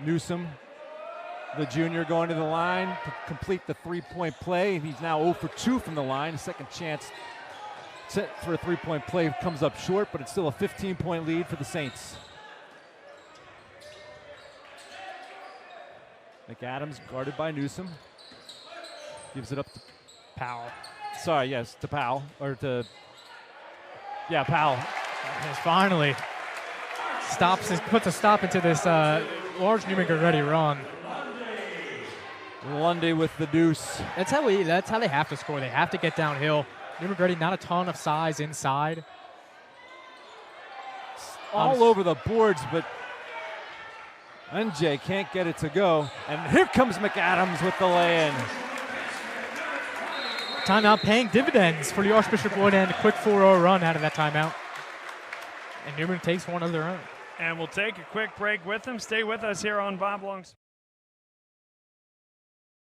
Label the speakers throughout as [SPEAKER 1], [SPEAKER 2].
[SPEAKER 1] Newsom, the junior, going to the line to complete the three-point play. He's now 0 for 2 from the line. A second chance set for a three-point play comes up short, but it's still a 15-point lead for the Saints. McAdams guarded by Newsom. Gives it up to
[SPEAKER 2] Powell.
[SPEAKER 1] Sorry, yes, to Powell. Or to, yeah, Powell.
[SPEAKER 2] Yes, finally puts a stop into this large Neumann Goretti run.
[SPEAKER 1] Lundy with the deuce.
[SPEAKER 2] That's how they have to score. They have to get downhill. Neumann Goretti, not a ton of size inside.
[SPEAKER 1] All over the boards, but NJ can't get it to go. And here comes McAdams with the lay-in.
[SPEAKER 2] Timeout paying dividends for the Archbishop Wood, and a quick 4-0 run out of that timeout. And Neumann takes one of their own.
[SPEAKER 3] And we'll take a quick break with them. Stay with us here on Bob Long's.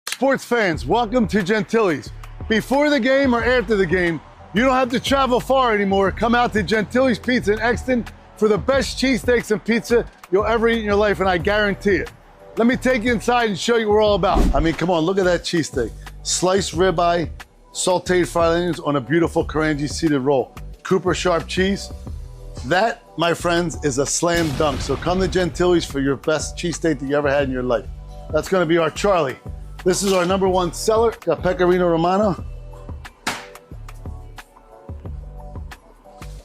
[SPEAKER 4] Sports fans, welcome to Gentili's. Before the game or after the game, you don't have to travel far anymore. Come out to Gentili's Pizza in Exton for the best cheesesteaks and pizza you'll ever eat in your life, and I guarantee it. Let me take you inside and show you what we're all about. I mean, come on, look at that cheesesteak. Sliced ribeye, sauteed fried onions on a beautiful Karanji seeded roll. Cooper sharp cheese. That, my friends, is a slam dunk. So come to Gentili's for your best cheesesteak that you ever had in your life. That's gonna be our Charlie. This is our #1 seller, got Pecorino Romano.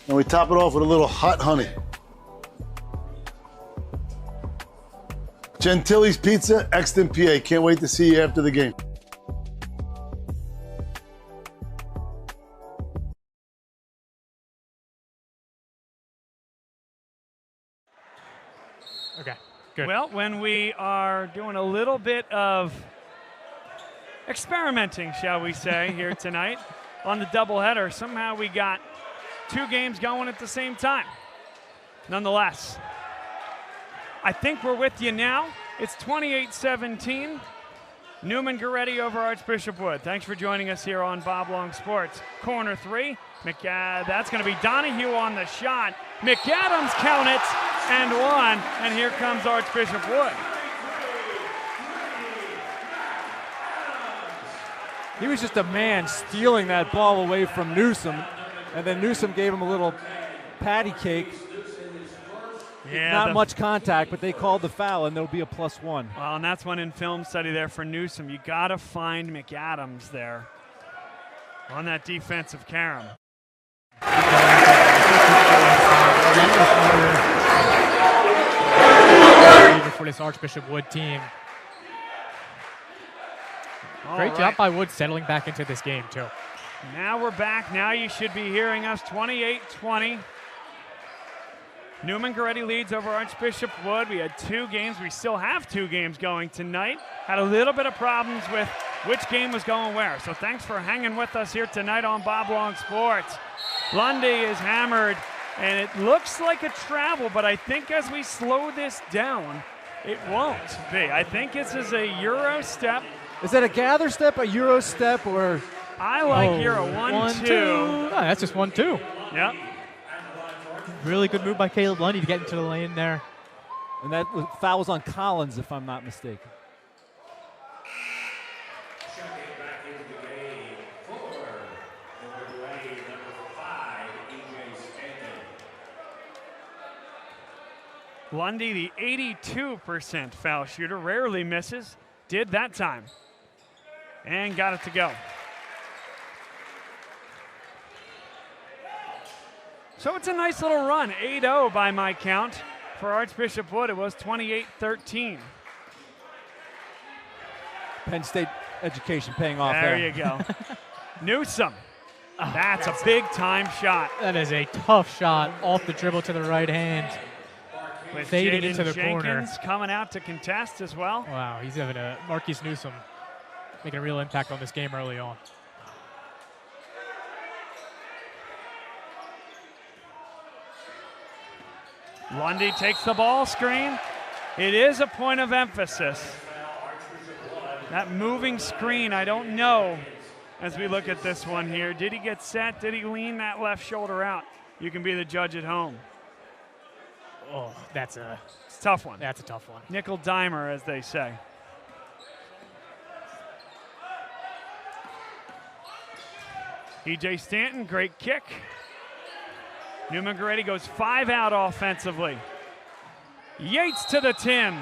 [SPEAKER 4] And we top it off with a little hot honey. Gentili's Pizza, Exton, PA. Can't wait to see you after the game.
[SPEAKER 2] Okay, good.
[SPEAKER 3] Well, when we are doing a little bit of experimenting, shall we say, here tonight on the doubleheader, somehow we got 2 games going at the same time. Nonetheless, I think we're with you now. It's 28-17. Neumann Goretti over Archbishop Wood. Thanks for joining us here on Bob Long Sports. Corner 3. That's going to be Donahue on the shot. McAdams count it and 1. And here comes Archbishop Wood.
[SPEAKER 1] He was just a man stealing that ball away from Newsom, and then Newsom gave him a little patty cake.
[SPEAKER 3] Yeah,
[SPEAKER 1] not much contact, but they called the foul, and there'll be a +1.
[SPEAKER 3] Well, and that's one in film study there for Newsom. You got to find McAdams there on that defensive carom.
[SPEAKER 2] For this Archbishop Wood team. Great job by Wood settling back into this game, too.
[SPEAKER 3] Now we're back. Now you should be hearing us. 28-20. Neumann Goretti leads over Archbishop Wood. We had 2 games. We still have 2 games going tonight. Had a little bit of problems with which game was going where. So thanks for hanging with us here tonight on Bob Long Sports. Lundy is hammered, and it looks like a travel, but I think as we slow this down, it won't be. I think this is a Euro step.
[SPEAKER 1] Is that a gather step, a Euro step, or?
[SPEAKER 3] I like Euro 1-2.
[SPEAKER 2] Oh, that's just 1-2.
[SPEAKER 3] Yep.
[SPEAKER 2] Really good move by Caleb Lundy to get into the lane there.
[SPEAKER 1] And that foul was on Collins, if I'm not mistaken.
[SPEAKER 3] Lundy, the 82% foul shooter, rarely misses. Did that time. And got it to go. So it's a nice little run. 8-0 by my count for Archbishop Wood. It was 28-13.
[SPEAKER 1] Penn State education paying off there.
[SPEAKER 3] There you go. Newsom. That's a big-time shot.
[SPEAKER 2] That is a tough shot off the dribble to the right hand.
[SPEAKER 3] With
[SPEAKER 2] fading
[SPEAKER 3] Jaden
[SPEAKER 2] into the
[SPEAKER 3] Jenkins
[SPEAKER 2] corner.
[SPEAKER 3] Coming out to contest as well.
[SPEAKER 2] Wow, he's having a Marquise Newsom making a real impact on this game early on.
[SPEAKER 3] Lundy takes the ball screen. It is a point of emphasis. That moving screen, I don't know as we look at this one here. Did he get set? Did he lean that left shoulder out? You can be the judge at home.
[SPEAKER 2] Oh, that's a
[SPEAKER 3] It's a tough one.
[SPEAKER 2] That's a tough one.
[SPEAKER 3] Nickel dimer, as they say. E.J. Stanton, great kick. Neumann Goretti goes 5 out offensively. Yates to the tin,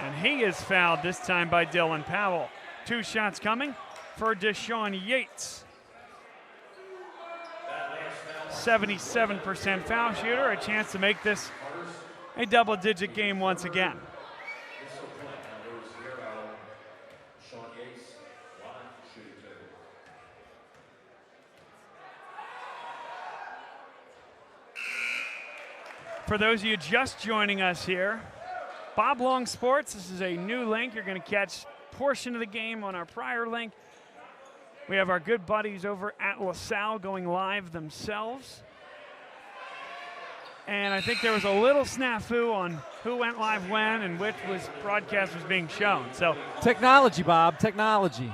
[SPEAKER 3] and he is fouled this time by Dylan Powell. 2 shots coming for Deshaun Yates. 77% foul shooter, a chance to make this a double-digit game once again. For those of you just joining us here, Bob Long Sports, this is a new link. You're going to catch a portion of the game on our prior link. We have our good buddies over at LaSalle going live themselves. And I think there was a little snafu on who went live when and which broadcast was being shown. So
[SPEAKER 1] technology, Bob, technology.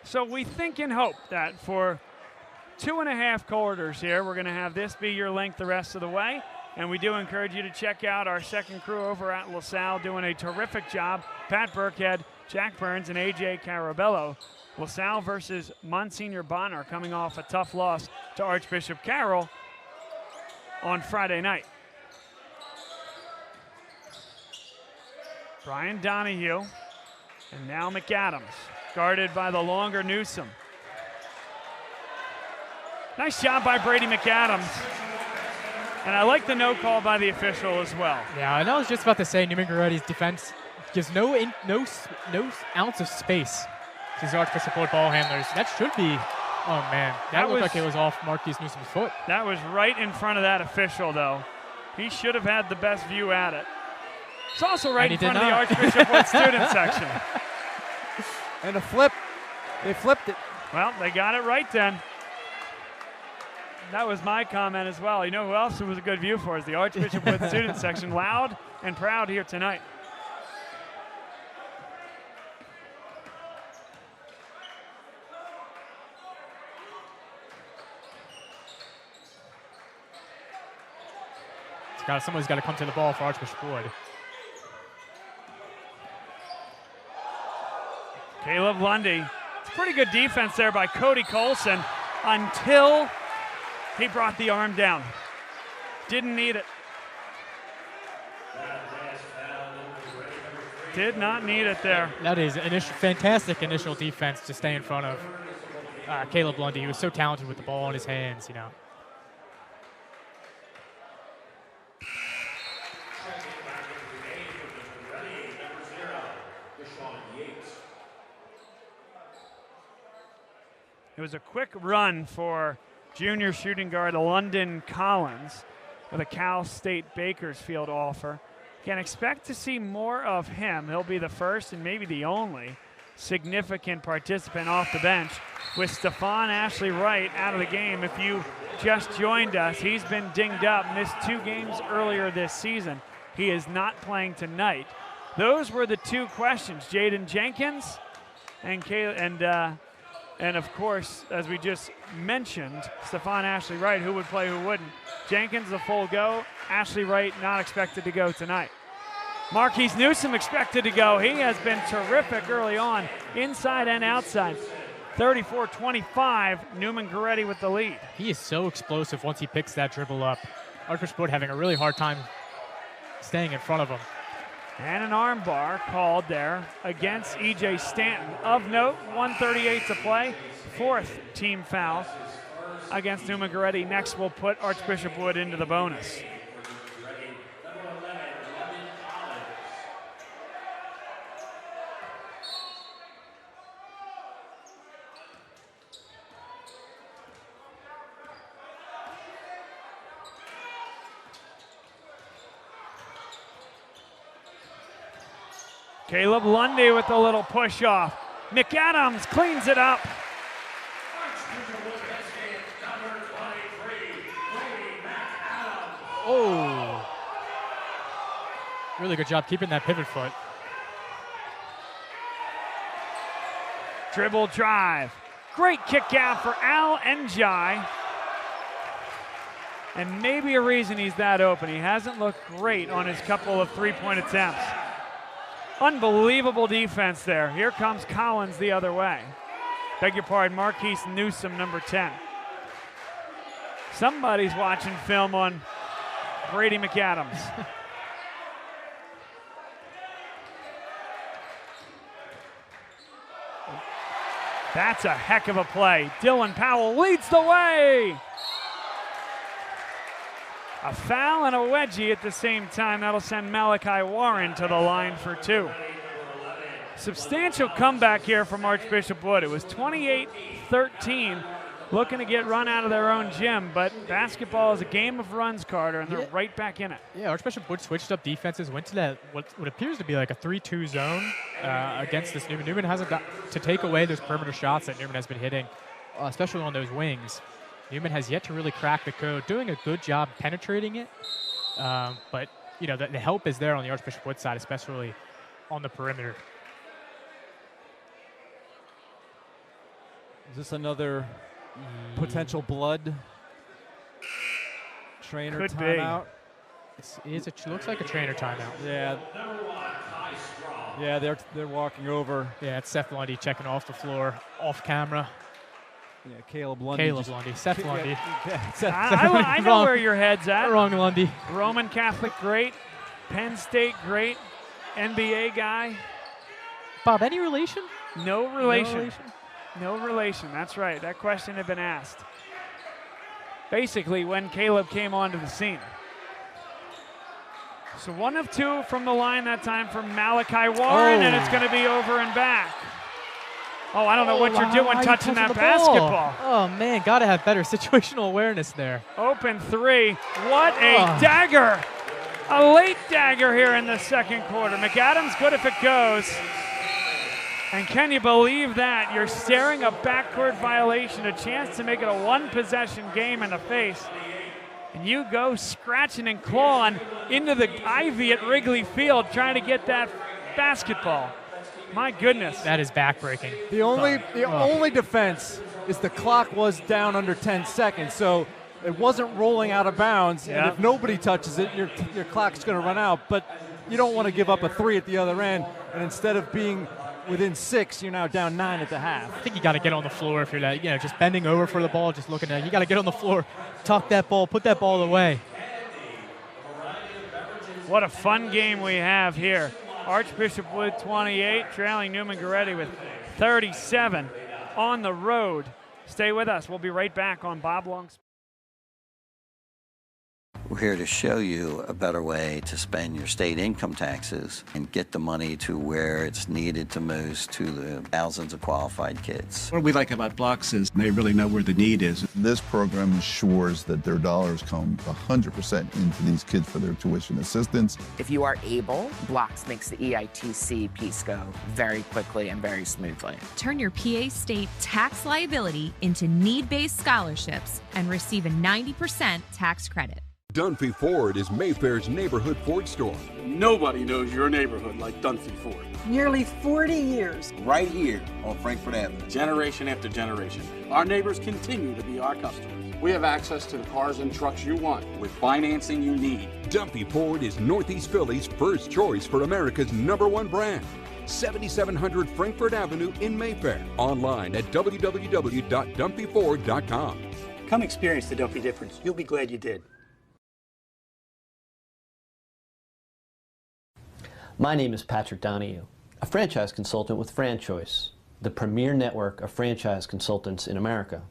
[SPEAKER 3] So we think and hope that for 2.5 quarters here, we're going to have this be your link the rest of the way. And we do encourage you to check out our second crew over at LaSalle doing a terrific job. Pat Burkhead, Jack Burns, and A.J. Carabello. LaSalle versus Monsignor Bonner coming off a tough loss to Archbishop Carroll on Friday night. Brian Donahue and now McAdams, guarded by the longer Newsom. Nice job by Brady McAdams. And I like the no call by the official as well.
[SPEAKER 2] Yeah, and I was just about to say Neumann Goretti's defense gives no ounce of space to these Archbishop Wood ball handlers. That should be, oh man, that looked like it was off Marquise Newsom's foot.
[SPEAKER 3] That was right in front of that official, though. He should have had the best view at it. It's also right in front of the Archbishop Wood student section.
[SPEAKER 1] And a flip. They flipped it.
[SPEAKER 3] Well, they got it right then. That was my comment as well. You know who else it was a good view for is the Archbishop Wood student section. Loud and proud here tonight.
[SPEAKER 2] Somebody's got to come to the ball for Archbishop Wood.
[SPEAKER 3] Caleb Lundy. It's pretty good defense there by Cody Colson until he brought the arm down. Didn't need it. Did not need it there.
[SPEAKER 2] That is fantastic initial defense to stay in front of Caleb Lundy. He was so talented with the ball in his hands, you know.
[SPEAKER 3] It was a quick run for junior shooting guard London Collins with a Cal State Bakersfield offer. Can expect to see more of him. He'll be the first and maybe the only significant participant off the bench with Stephon Ashley Wright out of the game. If you just joined us, he's been dinged up, missed 2 games earlier this season. He is not playing tonight. Those were the 2 questions. Jaden Jenkins and of course, as we just mentioned, Stephon Ashley Wright, who would play, who wouldn't. Jenkins a full go. Ashley Wright not expected to go tonight. Marquise Newsom expected to go. He has been terrific early on, inside and outside. 34-25, Neumann Goretti with the lead.
[SPEAKER 2] He is so explosive once he picks that dribble up. Archbishop Wood having a really hard time staying in front of him.
[SPEAKER 3] And an arm bar called there against E.J. Stanton. Of note, 1:38 to play, 4th team foul against Neumann Goretti. Next will put Archbishop Wood into the bonus. Caleb Lundy with a little push off. McAdams cleans it up.
[SPEAKER 2] Oh. Really good job keeping that pivot foot.
[SPEAKER 3] Dribble drive. Great kick out for Al Njai. And maybe a reason he's that open. He hasn't looked great on his couple of three-point attempts. Unbelievable defense there. Here comes Collins the other way. Beg your pardon, Marquise Newsome, number 10. Somebody's watching film on Brady McAdams. That's a heck of a play. Dylan Powell leads the way. A foul and a wedgie at the same time. That'll send Malachi Warren to the line for 2. Substantial comeback here from Archbishop Wood. It was 28-13, looking to get run out of their own gym, but basketball is a game of runs, Carter, and they're right back in it.
[SPEAKER 2] Yeah, Archbishop Wood switched up defenses, went to that what appears to be like a 3-2 zone against this Neumann. Neumann hasn't got to take away those perimeter shots that Neumann has been hitting, especially on those wings. Neumann has yet to really crack the code, doing a good job penetrating it, but you know the help is there on the Archbishop Wood side, especially on the perimeter.
[SPEAKER 1] Is this another potential blood trainer
[SPEAKER 3] Could
[SPEAKER 1] timeout?
[SPEAKER 2] It looks like a trainer timeout.
[SPEAKER 1] Yeah. Yeah, they're walking over.
[SPEAKER 2] Yeah, it's Seth Lundy checking off the floor, off camera.
[SPEAKER 1] Yeah, Caleb Lundy.
[SPEAKER 2] Seth Lundy.
[SPEAKER 1] Yeah,
[SPEAKER 3] I know where your head's at.
[SPEAKER 2] Wrong Lundy.
[SPEAKER 3] Roman Catholic great, Penn State great, NBA guy.
[SPEAKER 2] Bob, any relation?
[SPEAKER 3] No relation. No relation, that's right. That question had been asked. Basically, when Caleb came onto the scene. So 1 of 2 from the line that time from Malachi Warren, and it's going to be over and back. Oh, I don't know what you're doing touching that basketball.
[SPEAKER 2] Oh, man, got to have better situational awareness there.
[SPEAKER 3] Open 3. What a dagger. A late dagger here in the second quarter. McAdams good if it goes. And can you believe that? You're staring a backcourt violation, a chance to make it a one-possession game in the face. And you go scratching and clawing into the ivy at Wrigley Field trying to get that basketball. My goodness.
[SPEAKER 2] That is backbreaking.
[SPEAKER 1] The only defense is the clock was down under 10 seconds, so it wasn't rolling out of bounds.
[SPEAKER 3] Yep.
[SPEAKER 1] And if nobody touches it, your clock's going to run out. But you don't want to give up a 3 at the other end. And instead of being within 6, you're now down 9 at the half.
[SPEAKER 2] I think you got to get on the floor if you're that, just bending over for the ball, just looking at it. You got to get on the floor, tuck that ball, put that ball away.
[SPEAKER 3] What a fun game we have here. Archbishop Wood 28, trailing Neumann Goretti with 37 on the road. Stay with us. We'll be right back on Bob Long's.
[SPEAKER 5] We're here to show you a better way to spend your state income taxes and get the money to where it's needed to most to the thousands of qualified kids.
[SPEAKER 6] What we like about Blocks is they really know where the need is.
[SPEAKER 7] This program ensures that their dollars come 100% into these kids for their tuition assistance.
[SPEAKER 8] If you are able, Blocks makes the EITC piece go very quickly and very smoothly.
[SPEAKER 9] Turn your PA State tax liability into need-based scholarships and receive a 90% tax credit.
[SPEAKER 10] Dunphy Ford is Mayfair's neighborhood Ford store.
[SPEAKER 11] Nobody knows your neighborhood like Dunphy Ford.
[SPEAKER 12] Nearly 40 years.
[SPEAKER 11] Right here on Frankfort Avenue. Generation after generation. Our neighbors continue to be our customers. We have access to the cars and trucks you want with financing you need.
[SPEAKER 10] Dunphy Ford is Northeast Philly's first choice for America's #1 brand. 7700 Frankfort Avenue in Mayfair. Online at www.dunphyford.com.
[SPEAKER 11] Come experience the Dunphy difference. You'll be glad you did.
[SPEAKER 13] My name is Patrick Donahue, a franchise consultant with FranChoice, the premier network of franchise consultants in America.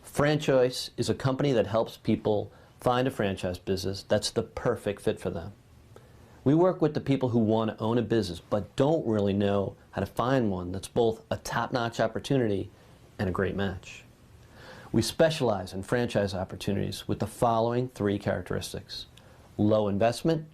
[SPEAKER 13] FranChoice is a company that helps people find a franchise business that's the perfect fit for them. We work with the people who want to own a business but don't really know how to find one that's both a top-notch opportunity and a great match. We specialize in franchise opportunities with the following 3 characteristics: low investment,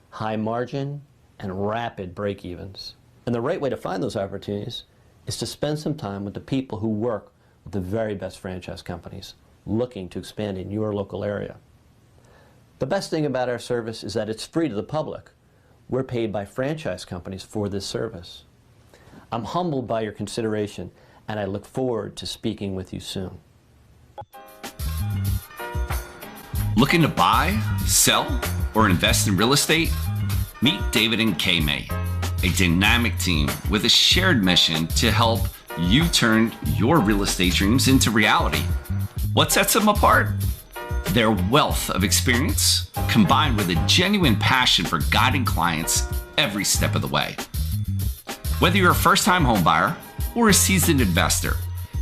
[SPEAKER 13] high margin, and rapid break-evens. And the right way to find those opportunities is to spend some time with the people who work with the very best franchise companies looking to expand in your local area. The best thing about our service is that it's free to the public. We're paid by franchise companies for this service. I'm humbled by your consideration, and I look forward to speaking with you soon.
[SPEAKER 14] Looking to buy, sell, or invest in real estate? Meet David and Kay May, a dynamic team with a shared mission to help you turn your real estate dreams into reality. What sets them apart? Their wealth of experience, combined with a genuine passion for guiding clients every step of the way. Whether you're a first-time homebuyer or a seasoned investor,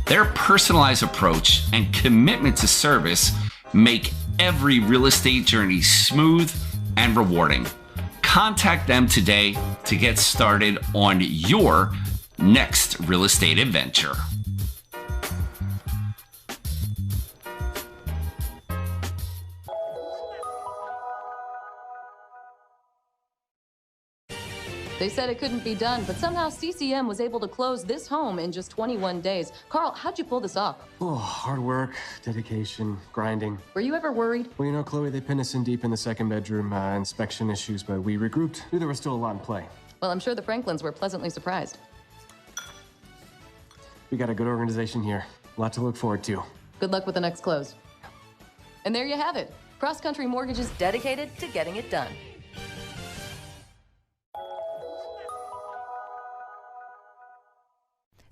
[SPEAKER 14] their personalized approach and commitment to service make every real estate journey smooth and rewarding. Contact them today to get started on your next real estate adventure.
[SPEAKER 15] They said it couldn't be done, but somehow CCM was able to close this home in just 21 days. Carl, how'd you pull this off?
[SPEAKER 16] Oh, hard work, dedication, grinding.
[SPEAKER 15] Were you ever worried?
[SPEAKER 16] Well, you know, Chloe, they pinned us in deep in the second bedroom, inspection issues, but we regrouped. Knew there was still a lot in play.
[SPEAKER 15] Well, I'm sure the Franklins were pleasantly surprised.
[SPEAKER 16] We got a good organization here. A lot to look forward to.
[SPEAKER 15] Good luck with the next close. And there you have it. Cross Country Mortgage is dedicated to getting it done.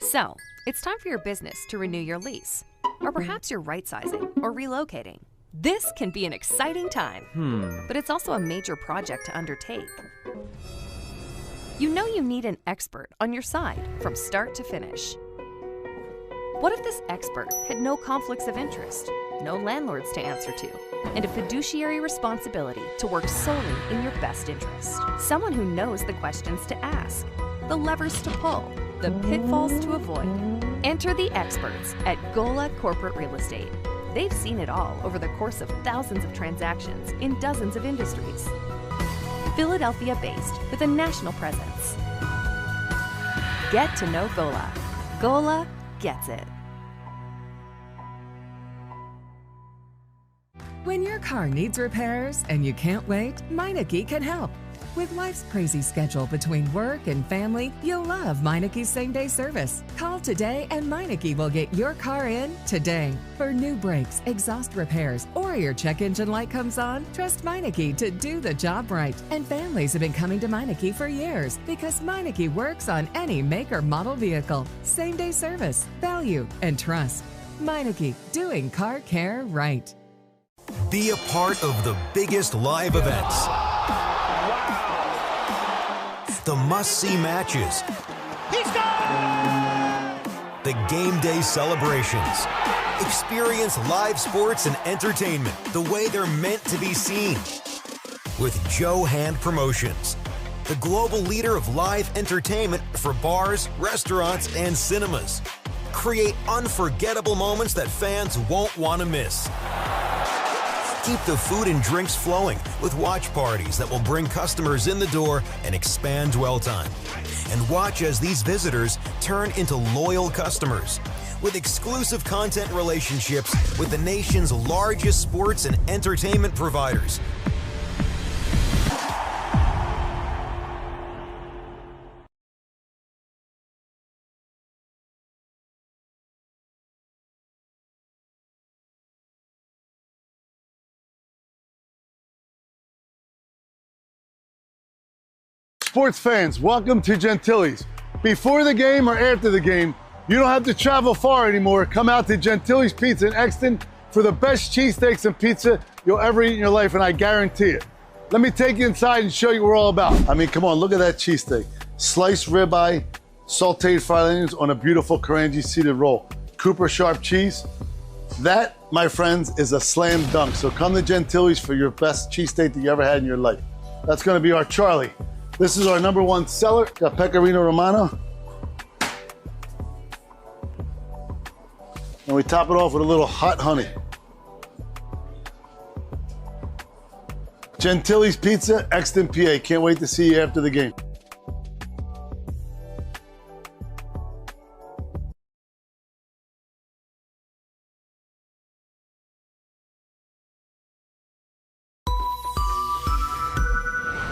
[SPEAKER 17] So, it's time for your business to renew your lease. Or perhaps you're right-sizing or relocating. This can be an exciting time, but it's also a major project to undertake. You know you need an expert on your side from start to finish. What if this expert had no conflicts of interest, no landlords to answer to, and a fiduciary responsibility to work solely in your best interest? Someone who knows the questions to ask, the levers to pull, the pitfalls to avoid. Enter the experts at Gola Corporate Real Estate. They've seen it all over the course of thousands of transactions in dozens of industries. Philadelphia-based with a national presence. Get to know Gola. Gola gets it.
[SPEAKER 18] When your car needs repairs and you can't wait, Meineke can help. With life's crazy schedule between work and family, you'll love Meineke's same-day service. Call today and Meineke will get your car in today. For new brakes, exhaust repairs, or your check engine light comes on, trust Meineke to do the job right. And families have been coming to Meineke for years because Meineke works on any make or model vehicle. Same-day service, value, and trust. Meineke, doing car care right.
[SPEAKER 19] Be a part of the biggest live events. The must-see matches. The game day celebrations. Experience live sports and entertainment the way they're meant to be seen. With Joe Hand Promotions, the global leader of live entertainment for bars, restaurants, and cinemas. Create unforgettable moments that fans won't want to miss. Keep the food and drinks flowing with watch parties that will bring customers in the door and expand dwell time. And watch as these visitors turn into loyal customers with exclusive content relationships with the nation's largest sports and entertainment providers.
[SPEAKER 4] Sports fans, welcome to Gentili's. Before the game or after the game, you don't have to travel far anymore. Come out to Gentili's Pizza in Exton for the best cheesesteaks and pizza you'll ever eat in your life, and I guarantee it. Let me take you inside and show you what we're all about. I mean, come on, look at that cheesesteak. Sliced ribeye, sauteed fried onions on a beautiful Karanji seeded roll. Cooper sharp cheese. That, my friends, is a slam dunk. So come to Gentili's for your best cheesesteak that you ever had in your life. That's gonna be our Charlie. This is our #1 seller, got Pecorino Romano. And we top it off with a little hot honey. Gentili's Pizza, Exton, PA. Can't wait to see you after the game.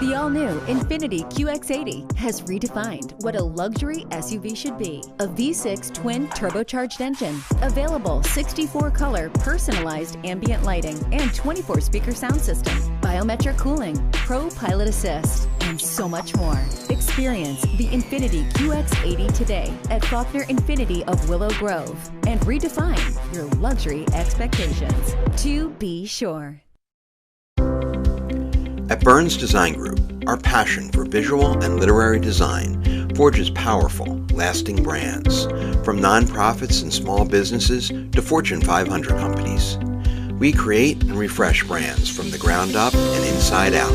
[SPEAKER 20] The all-new Infiniti QX80 has redefined what a luxury SUV should be. A V6 twin turbocharged engine, available 64-color personalized ambient lighting and 24-speaker sound system, biometric cooling, Pro Pilot Assist, and so much more. Experience the Infiniti QX80 today at Faulkner Infiniti of Willow Grove and redefine your luxury expectations. To be sure.
[SPEAKER 21] At Burns Design Group, our passion for visual and literary design forges powerful, lasting brands, from nonprofits and small businesses to Fortune 500 companies. We create and refresh brands from the ground up and inside out.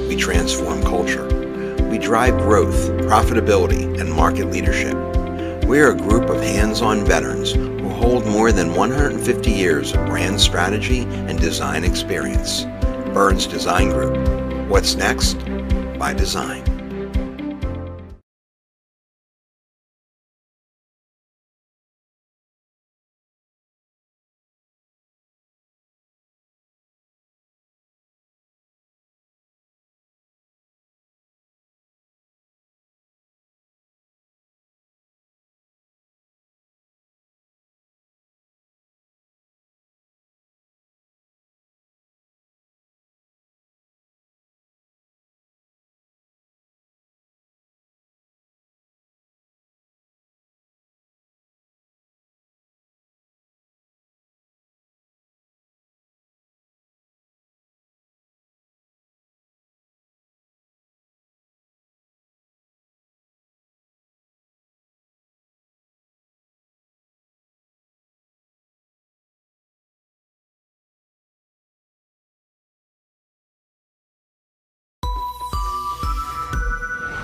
[SPEAKER 21] We transform culture. We drive growth, profitability, and market leadership. We are a group of hands-on veterans who hold more than 150 years of brand strategy and design experience. Burns Design Group. What's next? By design.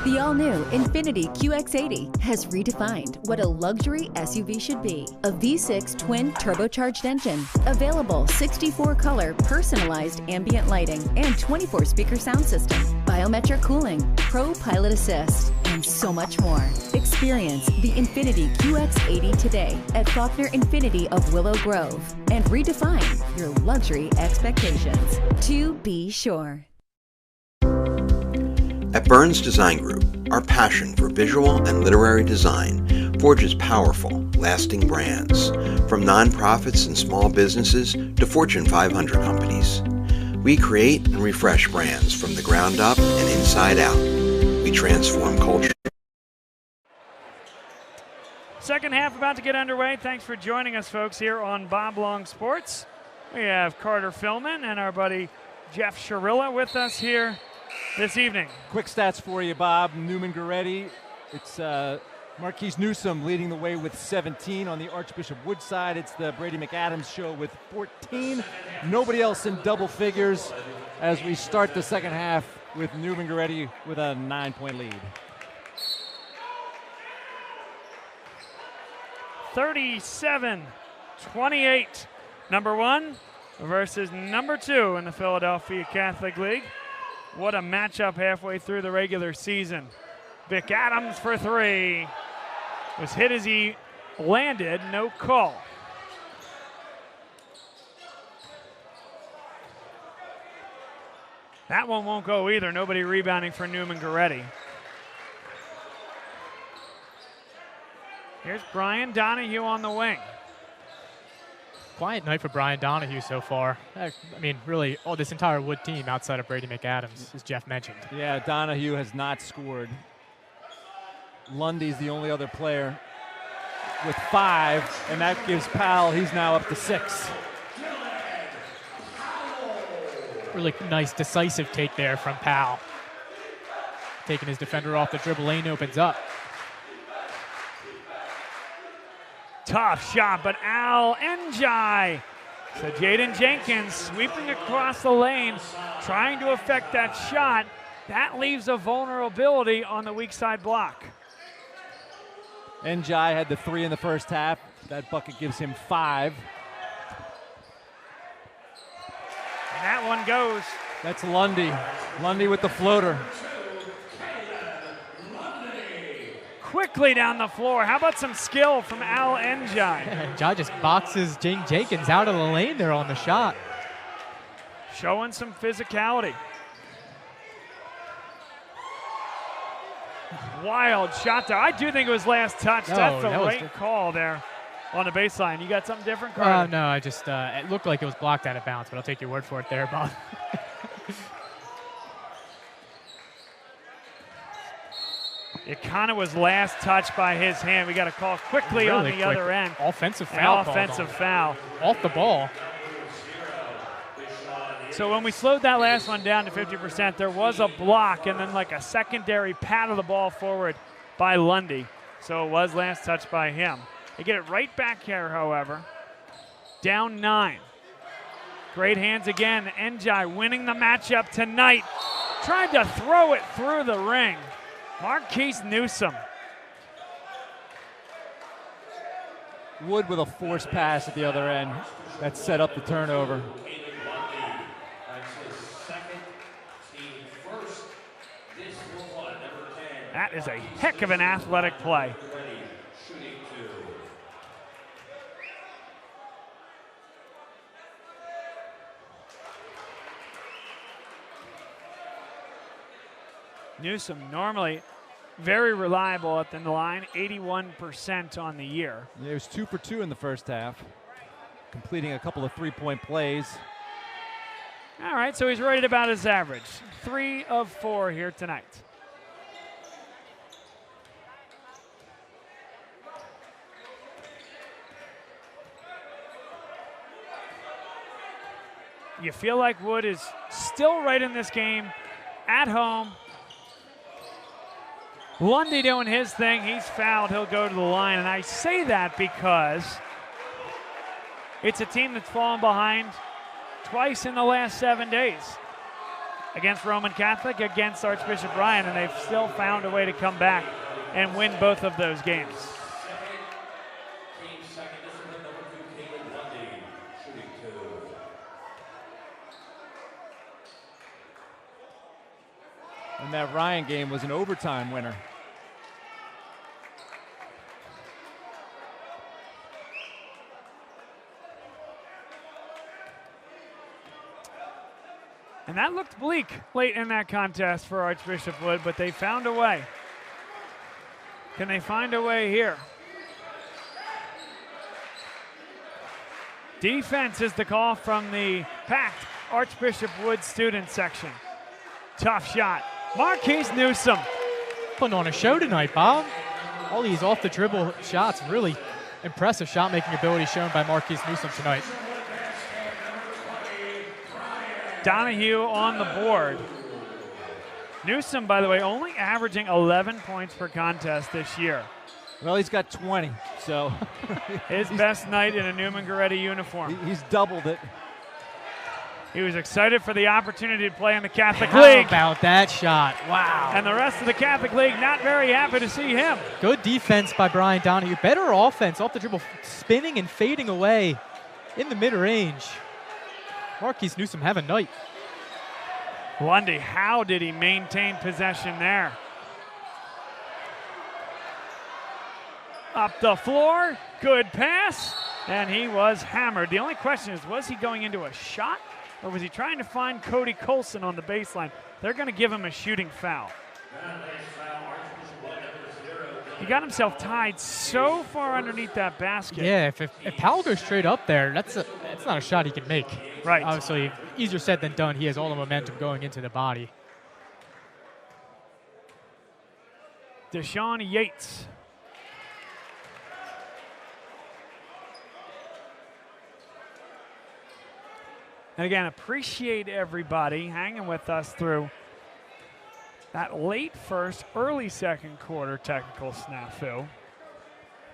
[SPEAKER 20] The all-new Infiniti QX80 has redefined what a luxury SUV should be. A V6 twin turbocharged engine, available 64-color personalized ambient lighting and 24-speaker sound system, biometric cooling, Pro Pilot Assist, and so much more. Experience the Infiniti QX80 today at Faulkner Infiniti of Willow Grove and redefine your luxury expectations. To be sure.
[SPEAKER 21] At Burns Design Group, our passion for visual and literary design forges powerful, lasting brands, from nonprofits and small businesses to Fortune 500 companies. We create and refresh brands from the ground up and inside out. We transform culture.
[SPEAKER 3] Second half about to get underway. Thanks for joining us, folks, here on Bob Long Sports. We have Carter Philman and our buddy Jeff Sharilla with us here this evening.
[SPEAKER 1] Quick stats for you, Bob. Neumann Goretti. It's Marquise Newsome leading the way with 17. On the Archbishop Wood side, it's the Brady McAdams show with 14. Nobody else in double figures as we start the second half with Neumann Goretti with a 9-point lead.
[SPEAKER 3] 37-28. Number one versus number two in the Philadelphia Catholic League. What a matchup halfway through the regular season. Vic Adams for three. Was hit as he landed, no call. That one won't go either. Nobody rebounding for Neumann Goretti. Here's Brian Donahue on the wing.
[SPEAKER 2] Quiet night for Brian Donahue so far. I mean, really, this entire Wood team outside of Brady McAdams, as Jeff mentioned.
[SPEAKER 1] Yeah, Donahue has not scored. Lundy's the only other player with 5, and that gives Powell, he's now up to 6.
[SPEAKER 2] Really nice, decisive take there from Powell. Taking his defender off the dribble, lane opens up.
[SPEAKER 3] Tough shot, but Al Njai. So Jaden Jenkins sweeping across the lane, trying to affect that shot. That leaves a vulnerability on the weak side block.
[SPEAKER 1] Njai had the 3 in the first half. That bucket gives him 5.
[SPEAKER 3] And that one goes.
[SPEAKER 1] That's Lundy. Lundy with the floater.
[SPEAKER 3] Quickly down the floor. How about some skill from Al Njai?
[SPEAKER 2] Njai just boxes Jenkins out of the lane there on the shot.
[SPEAKER 3] Showing some physicality. Wild shot there. I do think it was last touch.
[SPEAKER 2] No,
[SPEAKER 3] That's the
[SPEAKER 2] that was
[SPEAKER 3] right
[SPEAKER 2] good.
[SPEAKER 3] call there on the baseline. You got something different, Carter?
[SPEAKER 2] No, I just, it looked like it was blocked out of bounds, but I'll take your word for it there, Bob.
[SPEAKER 3] It kind of was last touch by his hand. We got a call quickly on the other end.
[SPEAKER 2] Offensive foul.
[SPEAKER 3] An offensive foul.
[SPEAKER 2] Off the ball.
[SPEAKER 3] So when we slowed that last one down to 50%, there was a block and then like a secondary pat of the ball forward by Lundy. So it was last touch by him. They get it right back here, however. Down 9. Great hands again. Njai winning the matchup tonight. Tried to throw it through the ring. Marquise Newsom.
[SPEAKER 1] Wood with a forced pass at the other end. That set up the turnover.
[SPEAKER 3] That is a heck of an athletic play. Newsom normally very reliable at the line, 81% on the year.
[SPEAKER 1] He was 2 for 2 in the first half, completing a couple of three-point plays.
[SPEAKER 3] All right, so he's right at about his average. 3 of 4 here tonight. You feel like Wood is still right in this game, at home. Lundy doing his thing. He's fouled. He'll go to the line. And I say that because it's a team that's fallen behind twice in the last 7 days. Against Roman Catholic, against Archbishop Ryan, and they've still found a way to come back and win both of those games.
[SPEAKER 1] And that Ryan game was an overtime winner.
[SPEAKER 3] And that looked bleak late in that contest for Archbishop Wood, but they found a way. Can they find a way here? Defense is the call from the packed Archbishop Wood student section. Tough shot. Marquise Newsom.
[SPEAKER 2] Putting on a show tonight, Bob. All these off-the-dribble shots, really impressive shot-making ability shown by Marquise Newsom tonight.
[SPEAKER 3] Donahue on the board. Newsom, by the way, only averaging 11 points per contest this year.
[SPEAKER 1] Well, he's got 20, so.
[SPEAKER 3] His best night in a Neumann Goretti uniform.
[SPEAKER 1] He's doubled it.
[SPEAKER 3] He was excited for the opportunity to play in the Catholic
[SPEAKER 2] How
[SPEAKER 3] League.
[SPEAKER 2] about that shot? Wow.
[SPEAKER 3] And the rest of the Catholic League not very happy to see him.
[SPEAKER 2] Good defense by Brian Donahue. Better offense off the dribble, spinning and fading away in the mid-range. Marquise Newsom have a night.
[SPEAKER 3] Lundy, how did he maintain possession there? Up the floor, good pass, and he was hammered. The only question is, was he going into a shot, or was he trying to find Cody Colson on the baseline? They're going to give him a shooting foul. He got himself tied so far underneath that basket.
[SPEAKER 2] Yeah, if Powell goes straight up there, that's not a shot he can make.
[SPEAKER 3] Right.
[SPEAKER 2] Obviously, easier said than done. He has all the momentum going into the body.
[SPEAKER 3] Deshaun Yates. And again, appreciate everybody hanging with us through that late first, early second quarter technical snafu.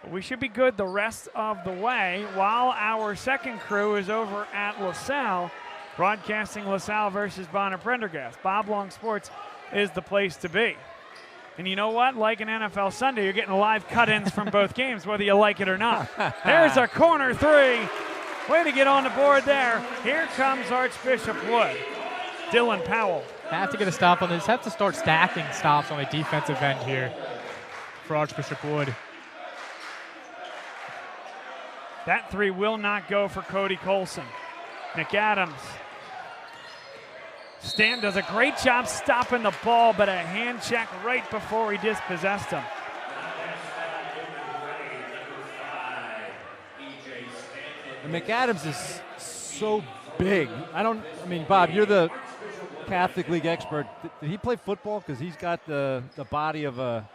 [SPEAKER 3] But we should be good the rest of the way while our second crew is over at LaSalle, broadcasting LaSalle versus Bonner Prendergast. Bob Long Sports is the place to be. And you know what? Like an NFL Sunday, you're getting live cut-ins from both games, whether you like it or not. There's a corner three. Way to get on the board there. Here comes Archbishop Wood. Dylan Powell.
[SPEAKER 2] Have to get a stop on this. Have to start stacking stops on the defensive end here for Archbishop Wood.
[SPEAKER 3] That three will not go for Cody Colson. McAdams Stanton does a great job stopping the ball, but a hand check right before he dispossessed him.
[SPEAKER 1] And McAdams is so big. I mean, Bob, you're the Catholic League expert. Did he play football? Because he's got the body of a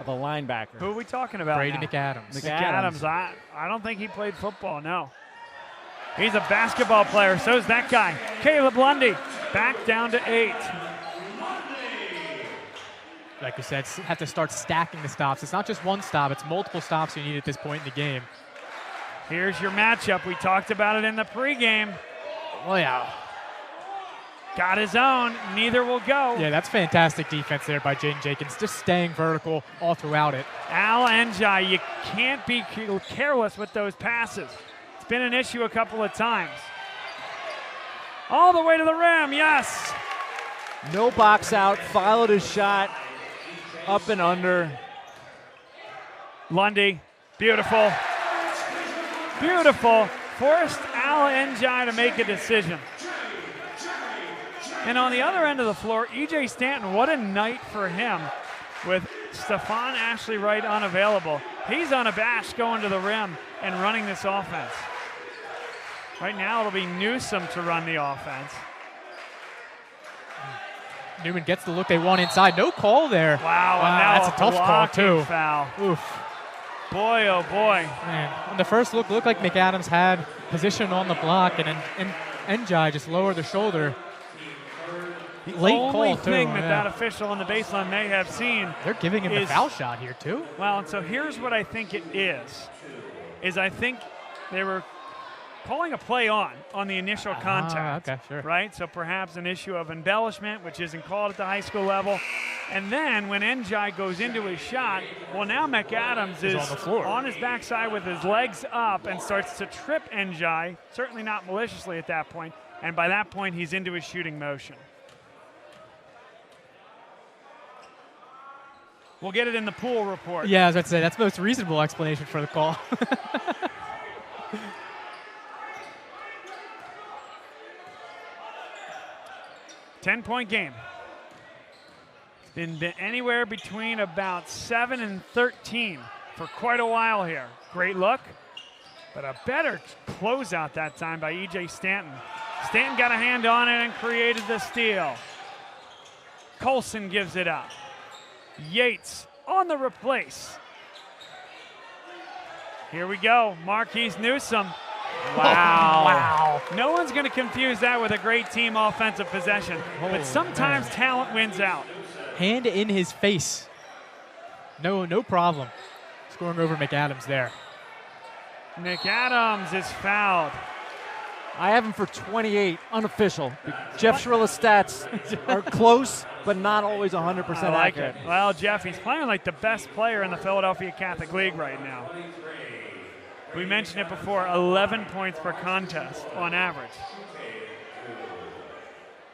[SPEAKER 1] linebacker.
[SPEAKER 3] Who are we talking about
[SPEAKER 2] Brady
[SPEAKER 3] now?
[SPEAKER 2] McAdams.
[SPEAKER 3] McAdams. I don't think he played football, no. He's a basketball player, so is that guy. Caleb Lundy back down to 8.
[SPEAKER 2] Like we said, have to start stacking the stops. It's not just one stop, it's multiple stops you need at this point in the game.
[SPEAKER 3] Here's your matchup. We talked about it in the pregame.
[SPEAKER 2] Oh, yeah.
[SPEAKER 3] Got his own. Neither will go.
[SPEAKER 2] Yeah, that's fantastic defense there by Jaden Jenkins, just staying vertical all throughout it.
[SPEAKER 3] Al Njai, you can't be careless with those passes. It's been an issue a couple of times. All the way to the rim, yes.
[SPEAKER 1] No box out, followed his shot, up and under.
[SPEAKER 3] Lundy, beautiful. Beautiful. Forced Al Njai to make a decision. And on the other end of the floor, E.J. Stanton, what a night for him with Stephon Ashley Wright unavailable. He's unabashed going to the rim and running this offense. Right now it'll be Newsom to run the offense.
[SPEAKER 2] Neumann gets the look they want inside. No call there.
[SPEAKER 3] Wow, and now
[SPEAKER 2] that's a tough call too.
[SPEAKER 3] Foul.
[SPEAKER 2] Oof.
[SPEAKER 3] Boy, oh boy.
[SPEAKER 2] Man, on the first look, looked like McAdams had position on the block, and Njai just lowered the shoulder.
[SPEAKER 3] The
[SPEAKER 2] Late
[SPEAKER 3] only
[SPEAKER 2] call
[SPEAKER 3] thing
[SPEAKER 2] too,
[SPEAKER 3] that official on the baseline may have seen.
[SPEAKER 2] They're giving him the foul shot here too.
[SPEAKER 3] Well, and so here's what I think it is I think they were calling a play on the initial contact.
[SPEAKER 2] Okay, sure.
[SPEAKER 3] Right? So perhaps an issue of embellishment, which isn't called at the high school level. And then when Njai goes into his shot, well, now McAdams is
[SPEAKER 2] on the floor,
[SPEAKER 3] on his backside with his legs up and starts to trip Njai, certainly not maliciously at that point. And by that point, he's into his shooting motion. We'll get it in the pool report.
[SPEAKER 2] Yeah, I was about to say, that's the most reasonable explanation for the call.
[SPEAKER 3] 10-point game. It's been anywhere between about 7 and 13 for quite a while here. Great look, but a better closeout that time by E.J. Stanton. Stanton got a hand on it and created the steal. Colson gives it up. Yates on the replace. Here we go, Marquise Newsom. Wow.
[SPEAKER 2] Wow.
[SPEAKER 3] No one's going to confuse that with a great team offensive possession, but sometimes talent wins out.
[SPEAKER 2] Hand in his face. No problem. Scoring over McAdams there.
[SPEAKER 3] McAdams is fouled.
[SPEAKER 1] I have him for 28, unofficial. Jeff Schrilla's stats are close, but not always 100%
[SPEAKER 3] I like
[SPEAKER 1] accurate.
[SPEAKER 3] it. Well, Jeff, he's playing like the best player in the Philadelphia Catholic League right now. We mentioned it before, 11 points per contest on average.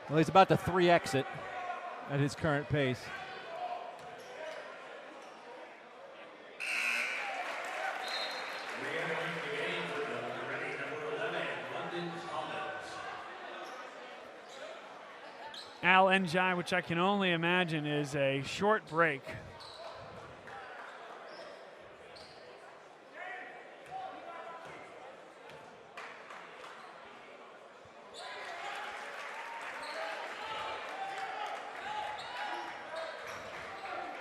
[SPEAKER 1] Well, he's about to 3X it at his current pace.
[SPEAKER 3] Al Njai, which I can only imagine is a short break.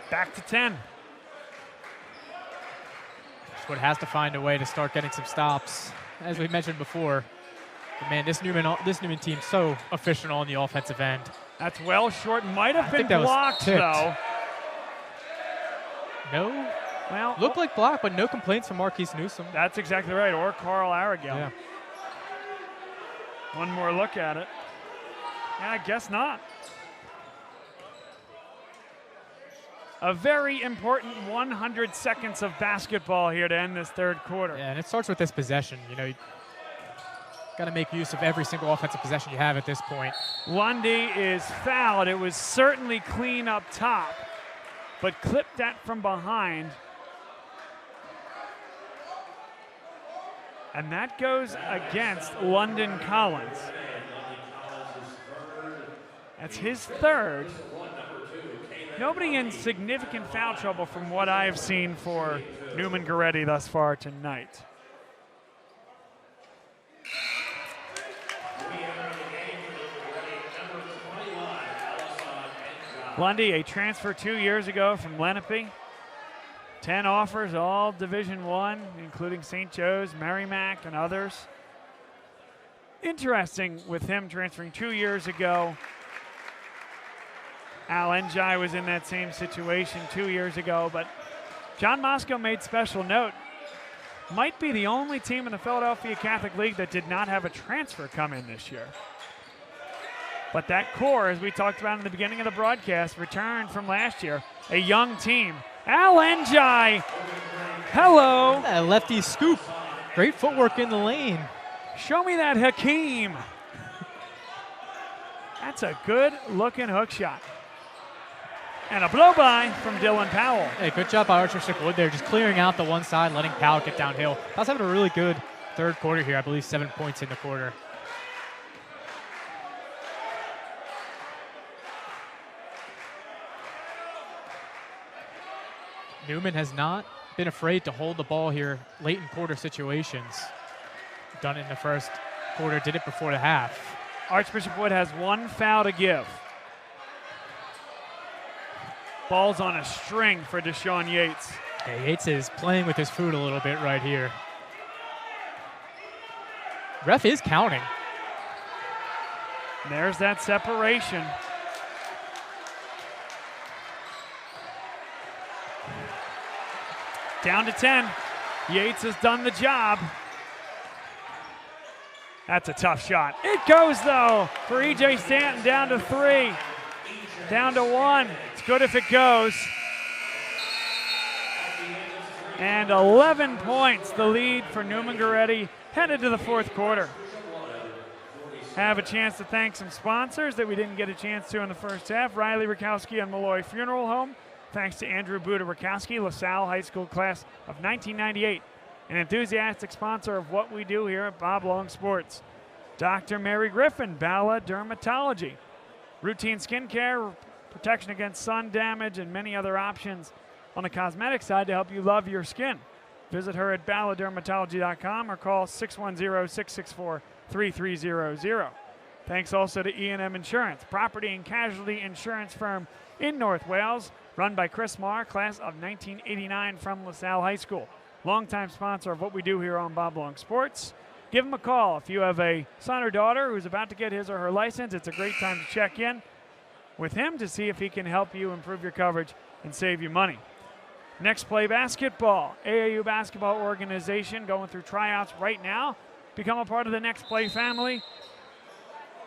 [SPEAKER 3] Back to 10.
[SPEAKER 2] Wood has to find a way to start getting some stops. As we mentioned before, but man, this Neumann team so efficient on the offensive end.
[SPEAKER 3] That's well short. Might have been
[SPEAKER 2] that was
[SPEAKER 3] blocked,
[SPEAKER 2] tipped.
[SPEAKER 3] though.
[SPEAKER 2] No.
[SPEAKER 3] Well,
[SPEAKER 2] looked like blocked, but no complaints from Marquise Newsom.
[SPEAKER 3] That's exactly right, or Carl Aragel.
[SPEAKER 2] Yeah.
[SPEAKER 3] One more look at it. Yeah, I guess not. A very important 100 seconds of basketball here to end this third quarter.
[SPEAKER 2] Yeah, and it starts with this possession. You know, you got to make use of every single offensive possession you have at this point.
[SPEAKER 3] Lundy is fouled. It was certainly clean up top, but clipped that from behind. And that goes against London Collins. That's his third. Nobody in significant foul trouble from what I have seen for Neumann Goretti thus far tonight. Lundy, a transfer 2 years ago from Lenape. 10 offers, all Division I, including St. Joe's, Merrimack, and others. Interesting with him transferring 2 years ago. Al Njai was in that same situation 2 years ago, but John Moscow made special note. Might be the only team in the Philadelphia Catholic League that did not have a transfer come in this year. But that core, as we talked about in the beginning of the broadcast, returned from last year, a young team. Al Njai, hello.
[SPEAKER 2] That lefty scoop. Great footwork in the lane.
[SPEAKER 3] Show me that Hakeem. That's a good looking hook shot. And a blow by from Dylan Powell.
[SPEAKER 2] Hey, good job by Archbishop Wood there, just clearing out the one side, letting Powell get downhill. Powell's having a really good third quarter here. I believe 7 points in the quarter. Neumann has not been afraid to hold the ball here late in quarter situations. Done it in the first quarter, did it before the half.
[SPEAKER 3] Archbishop Wood has one foul to give. Ball's on a string for Deshaun Yates.
[SPEAKER 2] Yeah, Yates is playing with his food a little bit right here. Ref is counting.
[SPEAKER 3] And there's that separation. Down to 10. Yates has done the job. That's a tough shot. It goes, though, for E.J. Stanton, down to 3. Down to 1. It's good if it goes. And 11 points, the lead for Neumann Goretti, headed to the fourth quarter. Have a chance to thank some sponsors that we didn't get a chance to in the first half. Riley Rakowski and Malloy Funeral Home. Thanks to Andrew Buda Rakowski, LaSalle High School class of 1998. An enthusiastic sponsor of what we do here at Bob Long Sports. Dr. Mary Griffin, Bala Dermatology. Routine skincare, protection against sun damage, and many other options on the cosmetic side to help you love your skin. Visit her at baladermatology.com or call 610-664-3300. Thanks also to E&M Insurance, property and casualty insurance firm in North Wales, run by Chris Marr, class of 1989 from LaSalle High School. Longtime sponsor of what we do here on Bob Long Sports. Give him a call if you have a son or daughter who's about to get his or her license. It's a great time to check in with him to see if he can help you improve your coverage and save you money. Next Play Basketball, AAU basketball organization going through tryouts right now. Become a part of the Next Play family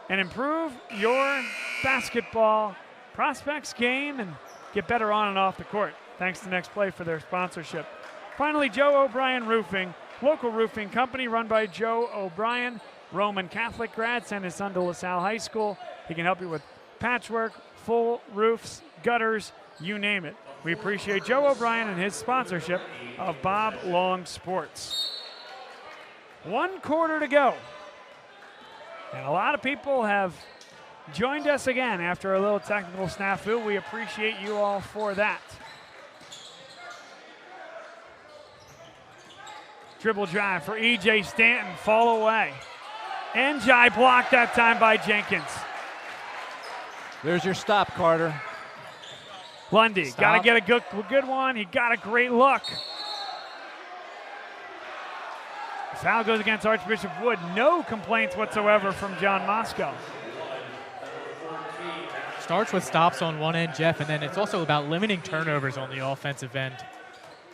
[SPEAKER 3] and improve your basketball prospects game and get better on and off the court. Thanks to Next Play for their sponsorship. Finally, Joe O'Brien Roofing, local roofing company run by Joe O'Brien, Roman Catholic grad, sent his son to LaSalle High School. He can help you with patchwork, full roofs, gutters, you name it. We appreciate Joe O'Brien and his sponsorship of Bob Long Sports. 1 quarter to go. And a lot of people have joined us again after a little technical snafu. We appreciate you all for that. Dribble drive for E.J. Stanton, fall away. Njai blocked that time by Jenkins.
[SPEAKER 1] There's your stop, Carter.
[SPEAKER 3] Lundy, got to get a good one. He got a great look. Foul goes against Archbishop Wood. No complaints whatsoever from John Moscow.
[SPEAKER 2] Starts with stops on one end, Jeff, and then it's also about limiting turnovers on the offensive end.